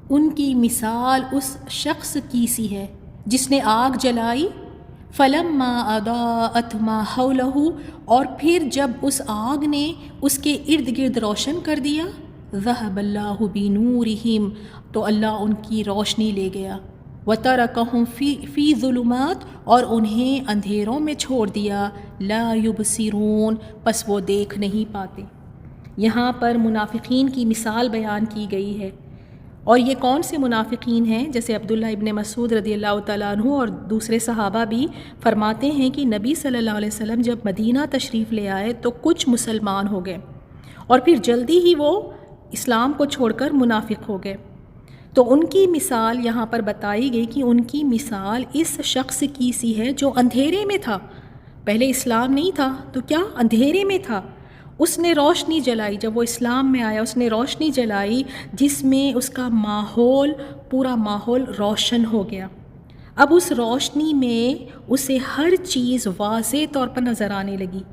ان کی مثال اس شخص کی سی ہے جس نے آگ جلائی، فلما اضاءت ما حولہ، اور پھر جب اس آگ نے اس کے ارد گرد روشن کر دیا، ذہب اللہ بنورہم، تو اللہ ان کی روشنی لے گیا، وترکہم فی ظلمات، اور انہیں اندھیروں میں چھوڑ دیا، لا یبصرون، پس وہ دیکھ نہیں پاتے۔ یہاں پر منافقین کی مثال بیان کی گئی ہے، اور یہ کون سے منافقین ہیں؟ جیسے عبداللہ ابن مسعود رضی اللہ تعالیٰ عنہ اور دوسرے صحابہ بھی فرماتے ہیں کہ نبی صلی اللہ علیہ وسلم جب مدینہ تشریف لے آئے تو کچھ مسلمان ہو گئے، اور پھر جلدی ہی وہ اسلام کو چھوڑ کر منافق ہو گئے۔ تو ان کی مثال یہاں پر بتائی گئی کہ ان کی مثال اس شخص کی سی ہے جو اندھیرے میں تھا، پہلے اسلام نہیں تھا تو کیا اندھیرے میں تھا، اس نے روشنی جلائی، جب وہ اسلام میں آیا اس نے روشنی جلائی جس میں اس کا ماحول، پورا ماحول روشن ہو گیا۔ اب اس روشنی میں اسے ہر چیز واضح طور پر نظر آنے لگی،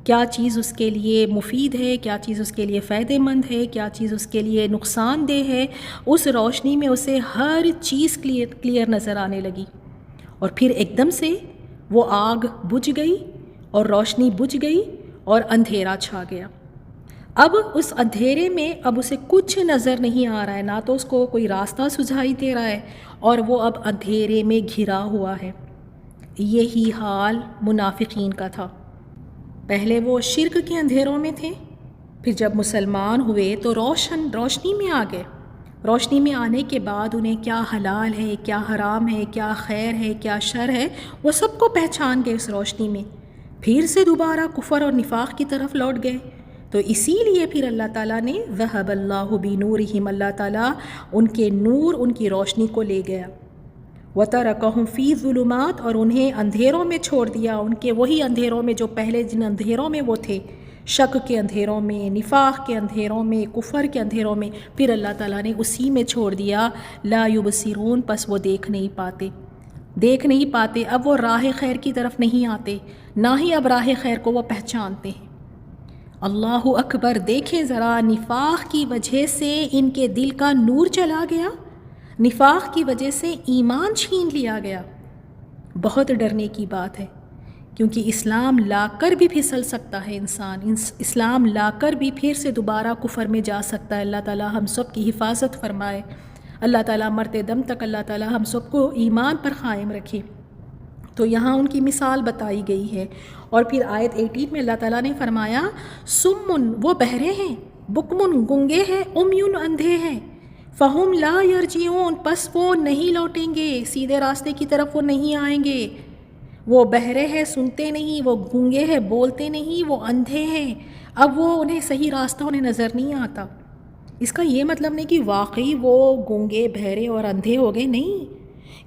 کیا چیز اس کے لیے مفید ہے، کیا چیز اس کے لیے فائدہ مند ہے، کیا چیز اس کے لیے نقصان دہ ہے۔ اس روشنی میں اسے ہر چیز کلیئر نظر آنے لگی، اور پھر ایک دم سے وہ آگ بجھ گئی اور روشنی بجھ گئی اور اندھیرا چھا گیا۔ اب اس اندھیرے میں اب اسے کچھ نظر نہیں آ رہا ہے، نہ تو اس کو کوئی راستہ سجھائی دے رہا ہے، اور وہ اب اندھیرے میں گھرا ہوا ہے۔ یہی حال منافقین کا تھا، پہلے وہ شرک کے اندھیروں میں تھے، پھر جب مسلمان ہوئے تو روشنی میں آ گئے۔ روشنی میں آنے کے بعد انہیں کیا حلال ہے، کیا حرام ہے، کیا خیر ہے، کیا شر ہے، وہ سب کو پہچان گئے اس روشنی میں، پھر سے دوبارہ کفر اور نفاق کی طرف لوٹ گئے۔ تو اسی لیے پھر اللہ تعالیٰ نے ذہب اللہ بنورہم، اللہ تعالیٰ ان کے نور، ان کی روشنی کو لے گیا، وترکہم فی ظلمات، اور انہیں اندھیروں میں چھوڑ دیا، ان کے وہی اندھیروں میں جو پہلے جن اندھیروں میں وہ تھے، شک کے اندھیروں میں، نفاق کے اندھیروں میں، کفر کے اندھیروں میں، پھر اللہ تعالیٰ نے اسی میں چھوڑ دیا، لا یبصرون، پس وہ دیکھ نہیں پاتے، اب وہ راہ خیر کی طرف نہیں آتے، نہ ہی اب راہ خیر کو وہ پہچانتے ہیں۔ اللہ اکبر! دیکھیں ذرا، نفاق کی وجہ سے ان کے دل کا نور چلا گیا، نفاق کی وجہ سے ایمان چھین لیا گیا۔ بہت ڈرنے کی بات ہے، کیونکہ اسلام لا کر بھی پھسل سکتا ہے انسان، اسلام لا کر بھی پھر سے دوبارہ کفر میں جا سکتا ہے۔ اللہ تعالیٰ ہم سب کی حفاظت فرمائے، اللہ تعالیٰ مرتے دم تک اللہ تعالیٰ ہم سب کو ایمان پر قائم رکھے۔ تو یہاں ان کی مثال بتائی گئی ہے، اور پھر آیت 18 میں اللہ تعالیٰ نے فرمایا، سمن، وہ بہرے ہیں، بکمن، گنگے ہیں، امیون، اندھے ہیں، فہم لا یرجعون، پس وہ نہیں لوٹیں گے، سیدھے راستے کی طرف وہ نہیں آئیں گے۔ وہ بہرے ہیں، سنتے نہیں، وہ گونگے ہیں، بولتے نہیں، وہ اندھے ہیں، اب وہ انہیں صحیح راستہ انہیں نظر نہیں آتا۔ اس کا یہ مطلب نہیں کہ واقعی وہ گونگے، بہرے اور اندھے ہو گئے، نہیں،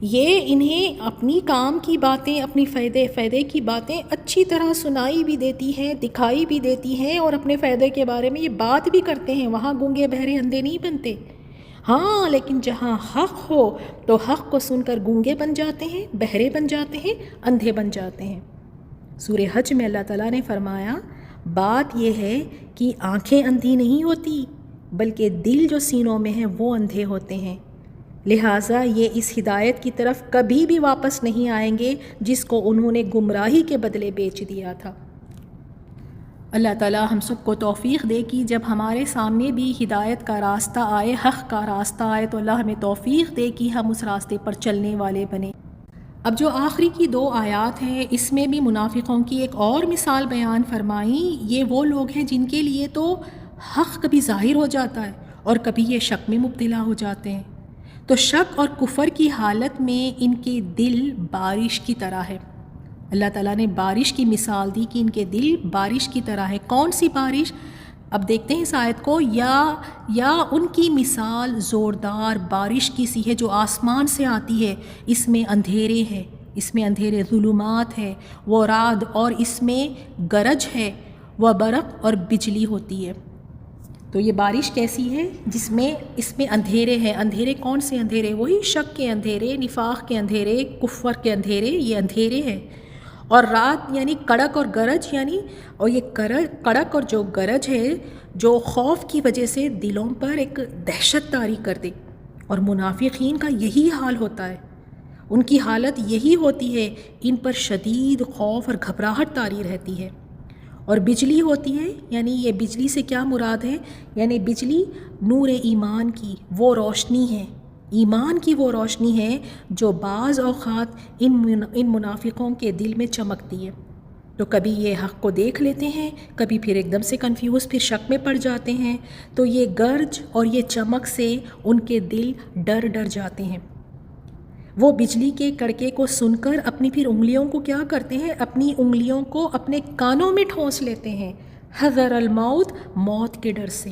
یہ انہیں اپنی کام کی باتیں، اپنی فائدے کی باتیں اچھی طرح سنائی بھی دیتی ہیں، دکھائی بھی دیتی ہیں، اور اپنے فائدے کے بارے میں یہ بات بھی کرتے ہیں. وہاں گونگے بہرے اندھے نہیں بنتے. ہاں لیکن جہاں حق ہو تو حق کو سن کر گونگے بن جاتے ہیں، بہرے بن جاتے ہیں، اندھے بن جاتے ہیں. سورہ حج میں اللہ تعالیٰ نے فرمایا بات یہ ہے کہ آنکھیں اندھی نہیں ہوتی بلکہ دل جو سینوں میں ہیں وہ اندھے ہوتے ہیں. لہٰذا یہ اس ہدایت کی طرف کبھی بھی واپس نہیں آئیں گے جس کو انہوں نے گمراہی کے بدلے بیچ دیا تھا. اللہ تعالیٰ ہم سب کو توفیق دے کہ جب ہمارے سامنے بھی ہدایت کا راستہ آئے، حق کا راستہ آئے، تو اللہ ہمیں توفیق دے کہ ہم اس راستے پر چلنے والے بنیں. اب جو آخری کی 2 آیات ہیں اس میں بھی منافقوں کی ایک اور مثال بیان فرمائی. یہ وہ لوگ ہیں جن کے لیے تو حق کبھی ظاہر ہو جاتا ہے اور کبھی یہ شک میں مبتلا ہو جاتے ہیں. تو شک اور کفر کی حالت میں ان کے دل بارش کی طرح ہے. اللہ تعالیٰ نے بارش کی مثال دی کہ ان کے دل بارش کی طرح ہے. کون سی بارش؟ اب دیکھتے ہیں اس آیت کو. یا ان کی مثال زوردار بارش کی سی ہے جو آسمان سے آتی ہے. اس میں اندھیرے ہے، اس میں اندھیرے ظلمات ہے، وہ رعد، اور اس میں گرج ہے، وہ برق اور بجلی ہوتی ہے. تو یہ بارش کیسی ہے جس میں اس میں اندھیرے ہیں. اندھیرے کون سے اندھیرے؟ وہی شک کے اندھیرے، نفاق کے اندھیرے، کفر کے اندھیرے، یہ اندھیرے ہیں. اور رات یعنی کڑک اور گرج، یعنی اور یہ کڑک اور جو گرج ہے جو خوف کی وجہ سے دلوں پر ایک دہشت طاری کر دے. اور منافقین کا یہی حال ہوتا ہے، ان کی حالت یہی ہوتی ہے، ان پر شدید خوف اور گھبراہٹ طاری رہتی ہے. اور بجلی ہوتی ہے، یعنی یہ بجلی سے کیا مراد ہے؟ یعنی بجلی نور ایمان کی وہ روشنی ہے، ایمان کی وہ روشنی ہے جو بعض اوقات ان منافقوں کے دل میں چمکتی ہے. تو کبھی یہ حق کو دیکھ لیتے ہیں، کبھی پھر ایک دم سے کنفیوز، پھر شک میں پڑ جاتے ہیں. تو یہ گرج اور یہ چمک سے ان کے دل ڈر جاتے ہیں. وہ بجلی کے کڑکے کو سن کر اپنی پھر انگلیوں کو کیا کرتے ہیں؟ اپنی انگلیوں کو اپنے کانوں میں ٹھونس لیتے ہیں، حذر الموت، موت کے ڈر سے.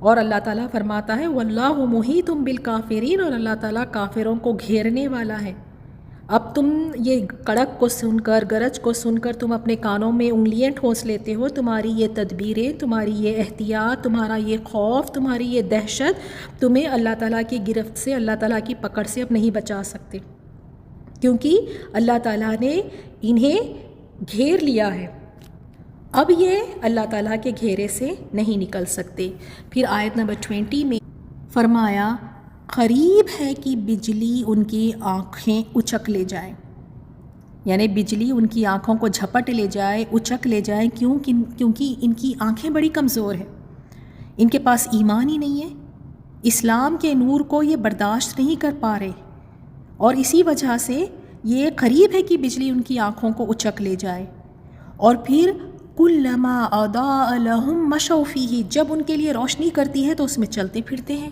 اور اللہ تعالیٰ فرماتا ہے واللہ محیط بالکافرین، اور اللہ تعالیٰ کافروں کو گھیرنے والا ہے. اب تم یہ کڑک کو سن کر، گرج کو سن کر تم اپنے کانوں میں انگلیاں ٹھونس لیتے ہو. تمہاری یہ تدبیریں، تمہاری یہ احتیاط، تمہارا یہ خوف، تمہاری یہ دہشت تمہیں اللہ تعالیٰ کی گرفت سے، اللہ تعالیٰ کی پکڑ سے اب نہیں بچا سکتے، کیونکہ اللہ تعالیٰ نے انہیں گھیر لیا ہے. اب یہ اللہ تعالیٰ کے گھیرے سے نہیں نکل سکتے. پھر آیت نمبر 20 میں فرمایا قریب ہے کہ بجلی ان کی آنکھیں اچک لے جائیں، یعنی بجلی ان کی آنکھوں کو جھپٹ لے جائے، اچک لے جائے. کیونکہ ان کی آنکھیں بڑی کمزور ہیں، ان کے پاس ایمان ہی نہیں ہے، اسلام کے نور کو یہ برداشت نہیں کر پا رہے، اور اسی وجہ سے یہ قریب ہے کہ بجلی ان کی آنکھوں کو اچک لے جائے. اور پھر کلما اضاء لهم مشوا فیہ، جب ان کے لیے روشنی کرتی ہے تو اس میں چلتے پھرتے ہیں.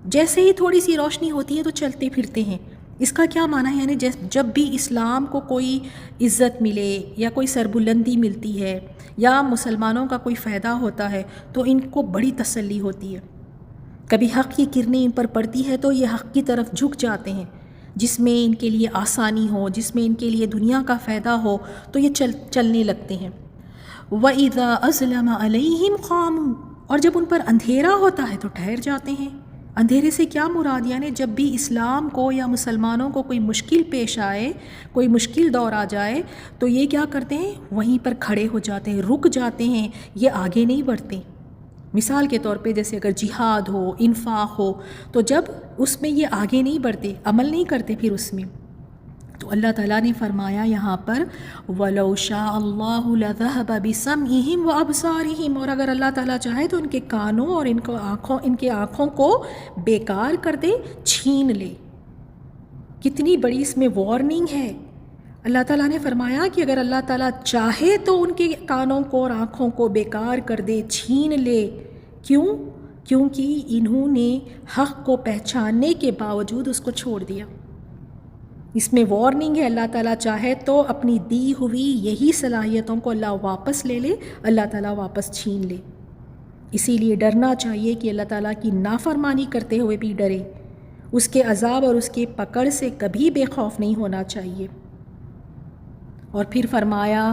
جیسے ہی تھوڑی سی روشنی ہوتی ہے تو چلتے پھرتے ہیں. اس کا کیا معنی ہے؟ یعنی جب بھی اسلام کو کوئی عزت ملے یا کوئی سربلندی ملتی ہے یا مسلمانوں کا کوئی فائدہ ہوتا ہے تو ان کو بڑی تسلی ہوتی ہے. کبھی حق کی کرنیں ان پر پڑتی ہے تو یہ حق کی طرف جھک جاتے ہیں، جس میں ان کے لیے آسانی ہو، جس میں ان کے لیے دنیا کا فائدہ ہو تو یہ چلنے لگتے ہیں. وَإِذَا أَظْلَمَ عَلَيْهِمْ قَامُوا، اور جب ان پر اندھیرا ہوتا ہے تو ٹھہر جاتے ہیں. اندھیرے سے کیا مراد؟ یعنی جب بھی اسلام کو یا مسلمانوں کو کوئی مشکل پیش آئے، کوئی مشکل دور آ جائے تو یہ کیا کرتے ہیں؟ وہیں پر کھڑے ہو جاتے ہیں، رک جاتے ہیں، یہ آگے نہیں بڑھتے. مثال کے طور پہ جیسے اگر جہاد ہو، انفاق ہو، تو جب اس میں یہ آگے نہیں بڑھتے، عمل نہیں کرتے پھر اس میں. تو اللہ تعالیٰ نے فرمایا یہاں پر وَلَوْ شَاءَ اللَّهُ لَذَهَبَ بِسَمْعِهِمْ وَأَبْصَارِهِمْ، اور اگر اللہ تعالیٰ چاہے تو ان کے کانوں اور ان کے آنکھوں کو بیکار کر دے، چھین لے. کتنی بڑی اس میں وارننگ ہے. اللہ تعالیٰ نے فرمایا کہ اگر اللہ تعالیٰ چاہے تو ان کے کانوں کو اور آنکھوں کو بیکار کر دے، چھین لے. کیوں؟ کیونکہ انہوں نے حق کو پہچاننے کے باوجود اس کو چھوڑ دیا. اس میں وارننگ ہے. اللہ تعالیٰ چاہے تو اپنی دی ہوئی یہی صلاحیتوں کو اللہ واپس لے لے، اللہ تعالیٰ واپس چھین لے. اسی لیے ڈرنا چاہیے کہ اللہ تعالیٰ کی نافرمانی کرتے ہوئے بھی ڈرے اس کے عذاب اور اس کی پکڑ سے کبھی بے خوف نہیں ہونا چاہیے۔ اور پھر فرمایا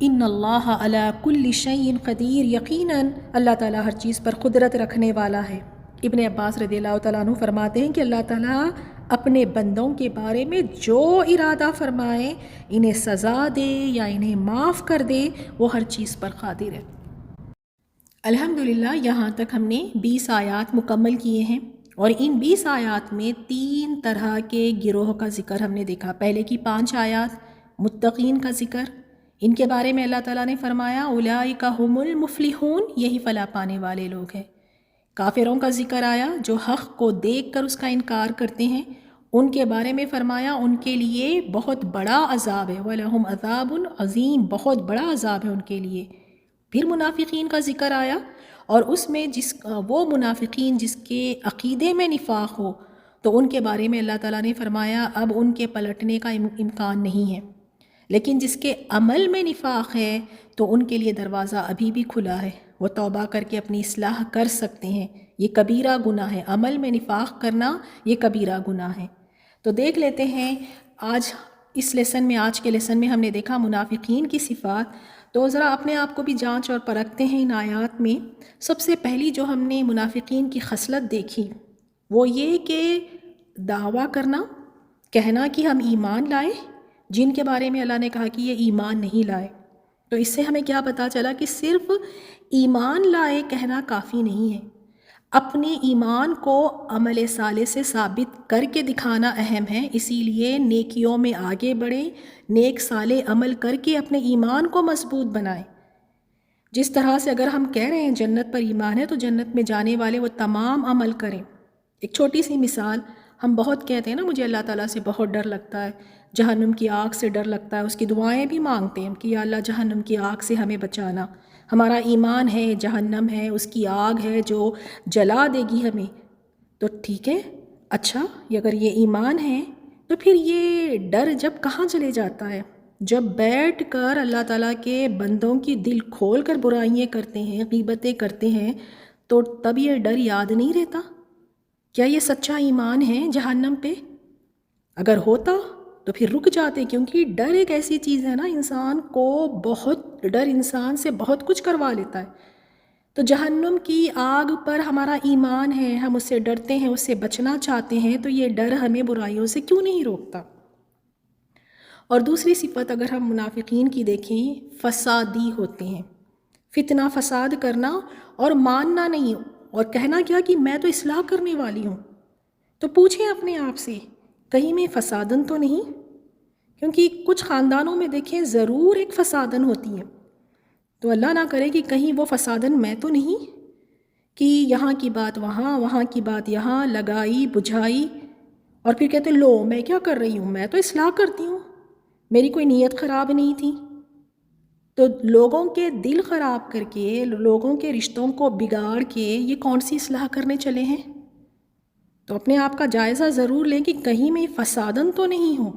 ان اللہ علی کل شیء قدیر، یقیناً اللہ تعالیٰ ہر چیز پر قدرت رکھنے والا ہے۔ ابن عباس رضی اللہ تعالیٰ عنہ فرماتے ہیں کہ اللہ تعالیٰ اپنے بندوں کے بارے میں جو ارادہ فرمائے، انہیں سزا دے یا انہیں معاف کر دے، وہ ہر چیز پر قادر ہے۔ الحمدللہ یہاں تک ہم نے 20 آیات مکمل کیے ہیں، اور ان 20 آیات میں 3 طرح کے گروہ کا ذکر ہم نے دیکھا۔ پہلے کی 5 آیات متقین کا ذکر، ان کے بارے میں اللہ تعالیٰ نے فرمایا اولئک ھم المفلحون، یہی فلاح پانے والے لوگ ہیں۔ کافروں کا ذکر آیا جو حق کو دیکھ کر اس کا انکار کرتے ہیں، ان کے بارے میں فرمایا ان کے لیے بہت بڑا عذاب ہے، وَلَهُمْ عَذَابٌ عَظِيمٌ، بہت بڑا عذاب ہے ان کے لیے۔ پھر منافقین کا ذکر آیا، اور اس میں وہ منافقین جس کے عقیدے میں نفاق ہو تو ان کے بارے میں اللہ تعالیٰ نے فرمایا اب ان کے پلٹنے کا امکان نہیں ہے، لیکن جس کے عمل میں نفاق ہے تو ان کے لیے دروازہ ابھی بھی کھلا ہے، وہ توبہ کر کے اپنی اصلاح کر سکتے ہیں۔ یہ کبیرہ گناہ ہے، عمل میں نفاق کرنا یہ کبیرہ گناہ ہے۔ تو دیکھ لیتے ہیں آج آج کے لیسن میں ہم نے دیکھا منافقین کی صفات، تو ذرا اپنے آپ کو بھی جانچ اور پرکھتے ہیں ان آیات میں۔ سب سے پہلی جو ہم نے منافقین کی خصلت دیکھی وہ یہ کہ دعویٰ کرنا، کہنا کہ ہم ایمان لائے، جن کے بارے میں اللہ نے کہا کہ یہ ایمان نہیں لائے۔ تو اس سے ہمیں کیا پتہ چلا کہ صرف ایمان لائے کہنا کافی نہیں ہے، اپنے ایمان کو عمل صالح سے ثابت کر کے دکھانا اہم ہے۔ اسی لیے نیکیوں میں آگے بڑھیں، نیک صالح عمل کر کے اپنے ایمان کو مضبوط بنائیں۔ جس طرح سے اگر ہم کہہ رہے ہیں جنت پر ایمان ہے تو جنت میں جانے والے وہ تمام عمل کریں۔ ایک چھوٹی سی مثال، ہم بہت کہتے ہیں نا مجھے اللہ تعالیٰ سے بہت ڈر لگتا ہے، جہنم کی آگ سے ڈر لگتا ہے، اس کی دعائیں بھی مانگتے ہیں کہ یا اللہ جہنم کی آگ سے ہمیں بچانا۔ ہمارا ایمان ہے جہنم ہے، اس کی آگ ہے جو جلا دے گی ہمیں۔ تو ٹھیک ہے، اچھا اگر یہ ایمان ہے تو پھر یہ ڈر جب کہاں چلے جاتا ہے؟ جب بیٹھ کر اللہ تعالیٰ کے بندوں کی دل کھول کر برائیاں کرتے ہیں، غیبتیں کرتے ہیں، تو تب یہ ڈر یاد نہیں رہتا؟ کیا یہ سچا ایمان ہے جہنم پہ؟ اگر ہوتا تو پھر رک جاتے، کیونکہ ڈر ایک ایسی چیز ہے نا، انسان کو بہت ڈر انسان سے بہت کچھ کروا لیتا ہے۔ تو جہنم کی آگ پر ہمارا ایمان ہے، ہم اس سے ڈرتے ہیں، اس سے بچنا چاہتے ہیں، تو یہ ڈر ہمیں برائیوں سے کیوں نہیں روکتا؟ اور دوسری صفت اگر ہم منافقین کی دیکھیں، فسادی ہوتے ہیں، فتنہ فساد کرنا اور ماننا نہیں، اور کہنا کیا کہ میں تو اصلاح کرنے والی ہوں۔ تو پوچھیں اپنے آپ سے کہیں میں فسادن تو نہیں؟ کیونکہ کچھ خاندانوں میں دیکھیں ضرور ایک فسادن ہوتی ہے، تو اللہ نہ کرے کہ کہیں وہ فسادن میں تو نہیں، کہ یہاں کی بات وہاں، وہاں کی بات یہاں، لگائی بجھائی، اور پھر کہتے لو میں کیا کر رہی ہوں، میں تو اصلاح کرتی ہوں، میری کوئی نیت خراب نہیں تھی۔ تو لوگوں کے دل خراب کر کے، لوگوں کے رشتوں کو بگاڑ کے یہ کون سی اصلاح کرنے چلے ہیں؟ تو اپنے آپ کا جائزہ ضرور لیں کہ کہیں میں فسادن تو نہیں ہوں۔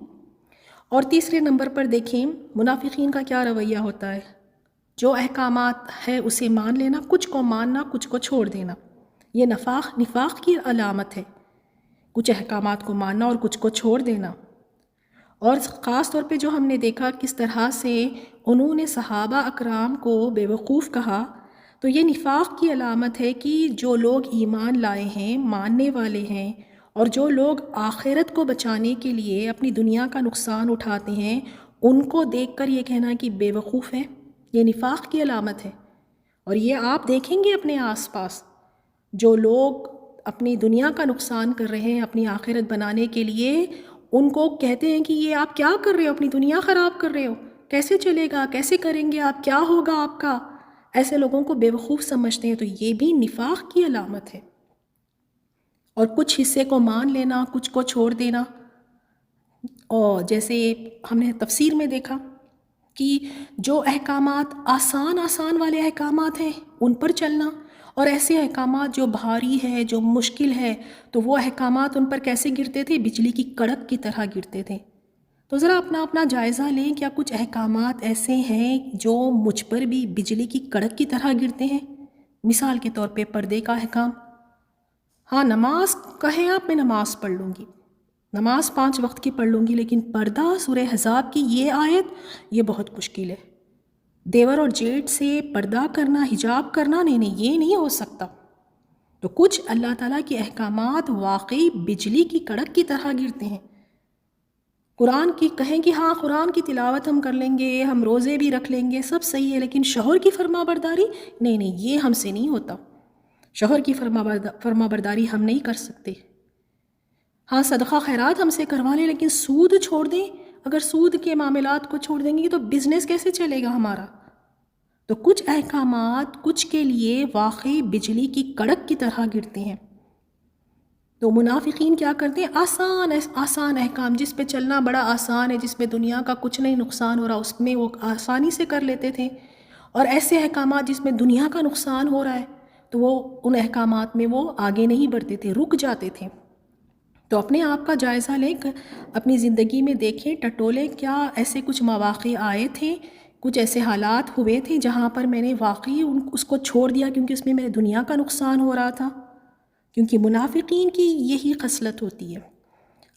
اور تیسرے نمبر پر دیکھیں منافقین کا کیا رویہ ہوتا ہے، جو احکامات ہے اسے مان لینا، کچھ کو ماننا، کچھ کو چھوڑ دینا، یہ نفاق کی علامت ہے، کچھ احکامات کو ماننا اور کچھ کو چھوڑ دینا۔ اور خاص طور پہ جو ہم نے دیکھا کس طرح سے انہوں نے صحابہ اکرام کو بے وقوف کہا، تو یہ نفاق کی علامت ہے کہ جو لوگ ایمان لائے ہیں، ماننے والے ہیں، اور جو لوگ آخرت کو بچانے کے لیے اپنی دنیا کا نقصان اٹھاتے ہیں، ان کو دیکھ کر یہ کہنا کہ بے وقوف ہے، یہ نفاق کی علامت ہے۔ اور یہ آپ دیکھیں گے اپنے آس پاس، جو لوگ اپنی دنیا کا نقصان کر رہے ہیں اپنی آخرت بنانے کے لیے، ان کو کہتے ہیں کہ یہ آپ کیا کر رہے ہو، اپنی دنیا خراب کر رہے ہو، کیسے چلے گا، کیسے کریں گے آپ، کیا ہوگا آپ کا؟ ایسے لوگوں کو بے وقوف سمجھتے ہیں، تو یہ بھی نفاق کی علامت ہے۔ اور کچھ حصے کو مان لینا، کچھ کو چھوڑ دینا، اور جیسے ہم نے تفسیر میں دیکھا کہ جو احکامات آسان والے احکامات ہیں ان پر چلنا، اور ایسے احکامات جو بھاری ہے، جو مشکل ہے، تو وہ احکامات ان پر کیسے گرتے تھے؟ بجلی کی کڑک کی طرح گرتے تھے۔ تو ذرا اپنا جائزہ لیں، کیا کچھ احکامات ایسے ہیں جو مجھ پر بھی بجلی کی کڑک کی طرح گرتے ہیں؟ مثال کے طور پہ پردے کا احکام، ہاں نماز کہیں آپ میں نماز پڑھ لوں گی، نماز 5 وقت کی پڑھ لوں گی، لیکن پردہ سورہ حزاب کی یہ آیت یہ بہت مشکل ہے۔ دیور اور جیٹ سے پردہ کرنا، حجاب کرنا، نہیں یہ نہیں ہو سکتا۔ تو کچھ اللہ تعالیٰ کے احکامات واقعی بجلی کی کڑک کی طرح گرتے ہیں۔ قرآن کی کہیں کہ ہاں قرآن کی تلاوت ہم کر لیں گے، ہم روزے بھی رکھ لیں گے، سب صحیح ہے، لیکن شوہر کی فرما برداری نہیں یہ ہم سے نہیں ہوتا۔ شوہر کی فرما برداری ہم نہیں کر سکتے۔ ہاں صدقہ خیرات ہم سے کروا لیں، لیکن سود چھوڑ دیں۔ اگر سود کے معاملات کو چھوڑ دیں گے تو بزنس کیسے چلے گا ہمارا؟ تو کچھ احکامات کچھ کے لیے واقعی بجلی کی کڑک کی طرح گرتے ہیں۔ تو منافقین کیا کرتے ہیں؟ آسان احکام جس پہ چلنا بڑا آسان ہے، جس پہ دنیا کا کچھ نہیں نقصان ہو رہا، اس میں وہ آسانی سے کر لیتے تھے، اور ایسے احکامات جس میں دنیا کا نقصان ہو رہا ہے تو وہ ان احکامات میں وہ آگے نہیں بڑھتے تھے، رک جاتے تھے۔ تو اپنے آپ کا جائزہ لیں، اپنی زندگی میں دیکھیں، ٹٹولیں، کیا ایسے کچھ مواقع آئے تھے، کچھ ایسے حالات ہوئے تھے جہاں پر میں نے واقعی اس کو چھوڑ دیا کیونکہ اس میں میرے دنیا کا نقصان ہو رہا تھا؟ کیونکہ منافقین کی یہی خصلت ہوتی ہے،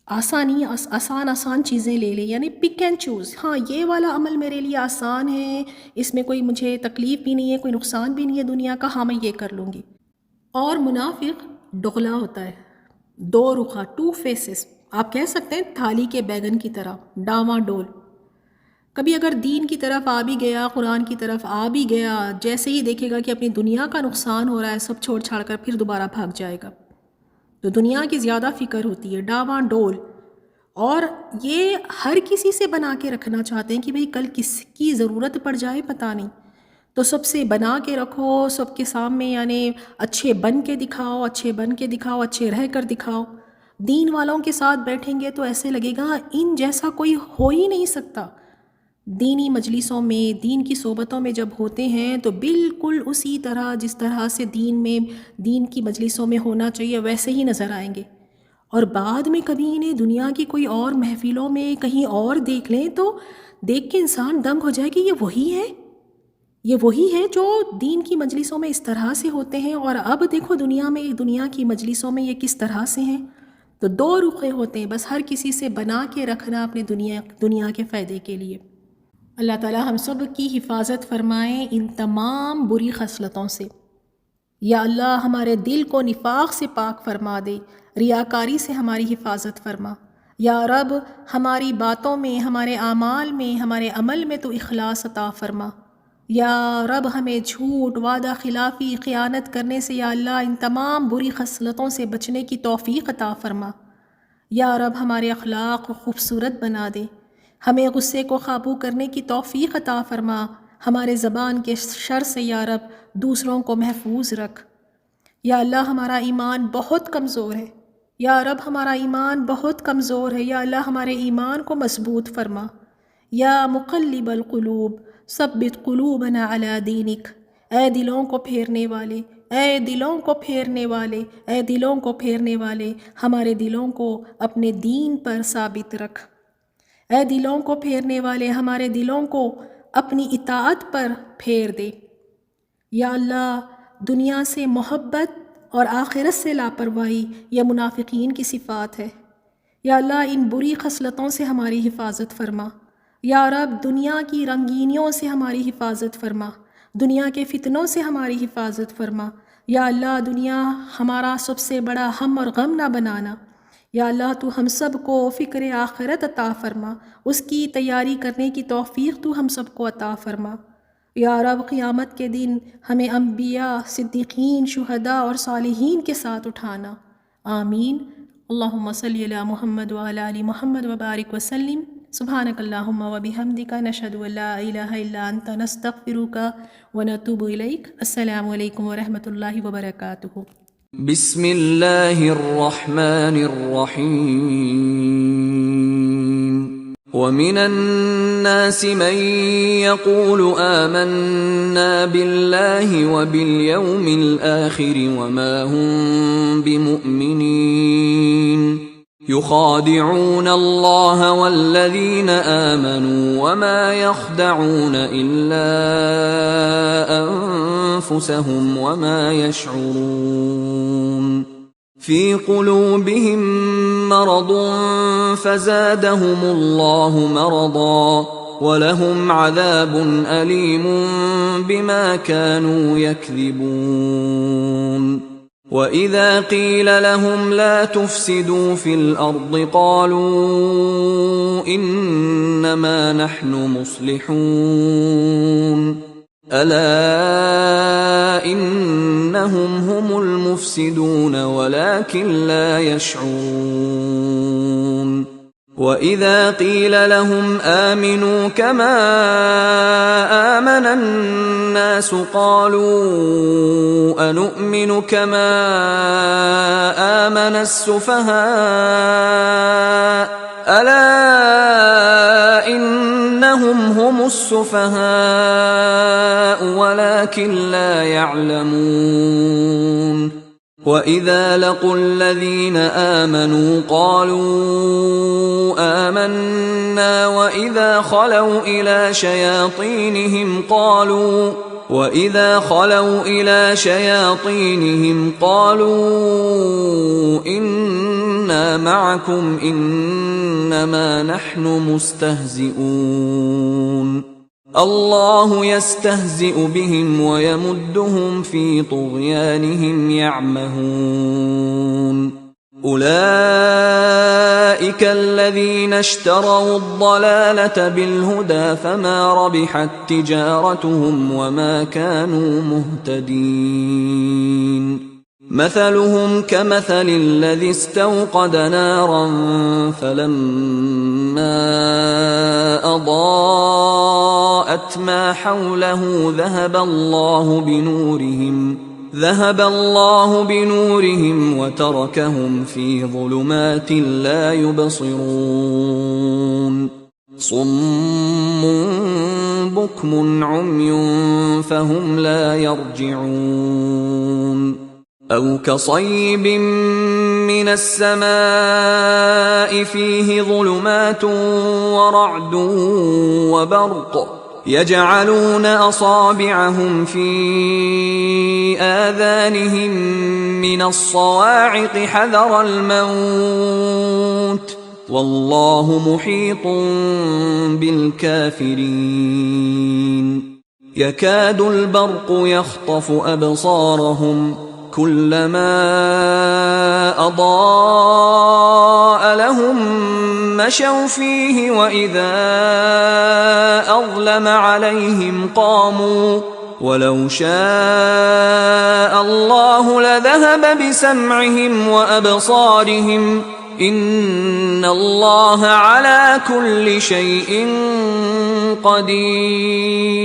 آسان چیزیں لے لیں، یعنی پک اینڈ چوز۔ ہاں یہ والا عمل میرے لیے آسان ہے، اس میں کوئی مجھے تکلیف بھی نہیں ہے، کوئی نقصان بھی نہیں ہے دنیا کا، ہاں میں یہ کر لوں گی۔ اور منافق دغلا ہوتا ہے، دو رخا، 2 فیسز، آپ کہہ سکتے ہیں تھالی کے بیگن کی طرح، ڈاواں ڈول۔ کبھی اگر دین کی طرف آ بھی گیا، قرآن کی طرف آ بھی گیا، جیسے ہی دیکھے گا کہ اپنی دنیا کا نقصان ہو رہا ہے، سب چھوڑ چھاڑ کر پھر دوبارہ بھاگ جائے گا۔ تو دنیا کی زیادہ فکر ہوتی ہے، ڈاواں ڈول، اور یہ ہر کسی سے بنا کے رکھنا چاہتے ہیں کہ بھئی کل کس کی ضرورت پڑ جائے پتہ نہیں، تو سب سے بنا کے رکھو، سب کے سامنے، یعنی اچھے بن کے دکھاؤ، اچھے رہ کر دکھاؤ۔ دین والوں کے ساتھ بیٹھیں گے تو ایسے لگے گا ان جیسا کوئی ہو ہی نہیں سکتا۔ دینی مجلسوں میں، دین کی صحبتوں میں جب ہوتے ہیں تو بالکل اسی طرح جس طرح سے دین کی مجلسوں میں ہونا چاہیے ویسے ہی نظر آئیں گے، اور بعد میں کبھی انہیں دنیا کی کوئی اور محفلوں میں کہیں اور دیکھ لیں تو دیکھ کے انسان دنگ ہو جائے کہ یہ وہی ہے جو دین کی مجلسوں میں اس طرح سے ہوتے ہیں، اور اب دیکھو دنیا کی مجلسوں میں یہ کس طرح سے ہیں۔ تو 2 رخے ہوتے ہیں، بس ہر کسی سے بنا کے رکھنا اپنے دنیا کے فائدے کے لیے۔ اللہ تعالی ہم سب کی حفاظت فرمائیں ان تمام بری خصلتوں سے۔ یا اللہ ہمارے دل کو نفاق سے پاک فرما دے، ریاکاری سے ہماری حفاظت فرما۔ یا رب ہماری باتوں میں، ہمارے اعمال میں، ہمارے عمل میں تو اخلاص عطا فرما۔ یا رب ہمیں جھوٹ، وعدہ خلافی، خیانت کرنے سے یا اللہ ان تمام بری خصلتوں سے بچنے کی توفیق عطا فرما۔ یا رب ہمارے اخلاق کو خوبصورت بنا دے، ہمیں غصے کو قابو کرنے کی توفیق عطا فرما، ہمارے زبان کے شر سے یا رب دوسروں کو محفوظ رکھ۔ یا اللہ ہمارا ایمان بہت کمزور ہے، یا رب ہمارا ایمان بہت کمزور ہے، یا اللہ ہمارے ایمان کو مضبوط فرما۔ یا مقلب القلوب ثبت قلوبنا علی دینک، اے دلوں کو پھیرنے والے، اے دلوں کو پھیرنے والے، اے دلوں کو پھیرنے والے، ہمارے دلوں کو اپنے دین پر ثابت رکھ۔ اے دلوں کو پھیرنے والے، ہمارے دلوں کو اپنی اطاعت پر پھیر دے۔ یا اللہ دنیا سے محبت اور آخرت سے لاپرواہی یہ منافقین کی صفات ہے۔ یا اللہ ان بری خصلتوں سے ہماری حفاظت فرما۔ یا رب دنیا کی رنگینیوں سے ہماری حفاظت فرما، دنیا کے فتنوں سے ہماری حفاظت فرما۔ یا اللہ دنیا ہمارا سب سے بڑا ہم اور غم نہ بنانا۔ یا اللہ تو ہم سب کو فکر آخرت عطا فرما، اس کی تیاری کرنے کی توفیق تو ہم سب کو عطا فرما۔ یا رب قیامت کے دن ہمیں انبیاء، صدیقین، شہداء اور صالحین کے ساتھ اٹھانا، آمین۔ اللہم صلی علی محمد وعلی آل محمد وبارک وسلم۔ سبحانک اللہم وبحمدک، نشہد ان لا الہ الا انت، نستغفرک ونتوب الیک۔ السلام علیکم ورحمۃ اللہ وبرکاتہ۔ بسم اللہ الرحمن الرحیم۔ ومن الناس من يقول آمنا بالله وباليوم الآخر وما هم بمؤمنين يخادعون الله والذين آمنوا وما يخدعون إلا أنفسهم وما يشعرون في قلوبهم مرض فزادهم الله مرضا ولهم عذاب أليم بما كانوا يكذبون وإذا قيل لهم لا تفسدوا في الأرض قالوا إنما نحن مصلحون ألا إنهم هم المفسدون ولكن لا يشعرون وإذا قيل لهم آمنوا كما آمن الناس قالوا أنؤمن كما آمن السفهاء ألا إنهم هم السفهاء ولكن لا يعلمون وإذا لقوا الذين آمنوا قالوا آمنا وإذا خلوا إلى شياطينهم قالوا إنا معكم إنما نحن مستهزئون الله يستهزئ بهم ويمدهم في طغيانهم يعمهون أولئك الذين اشتروا الضلالة بالهدى فما ربحت تجارتهم وما كانوا مهتدين مثلهم كمثل الذي استوقد نارا فلما أضاءت ما حوله ذهب الله بنورهم وتركهم في ظلمات لا يبصرون صم بكم عمي فهم لا يرجعون أو كصيب من السماء فيه ظلمات ورعد وبرق يجعلون أصابعهم في آذانهم من الصواعق حذر الموت والله محيط بالكافرين يكاد البرق يخطف أبصارهم كلما أضاء لهم مشوا فيه وإذا أظلم عليهم قاموا ولو شاء الله لذهب بسمعهم وأبصارهم إن الله على كل شيء قدير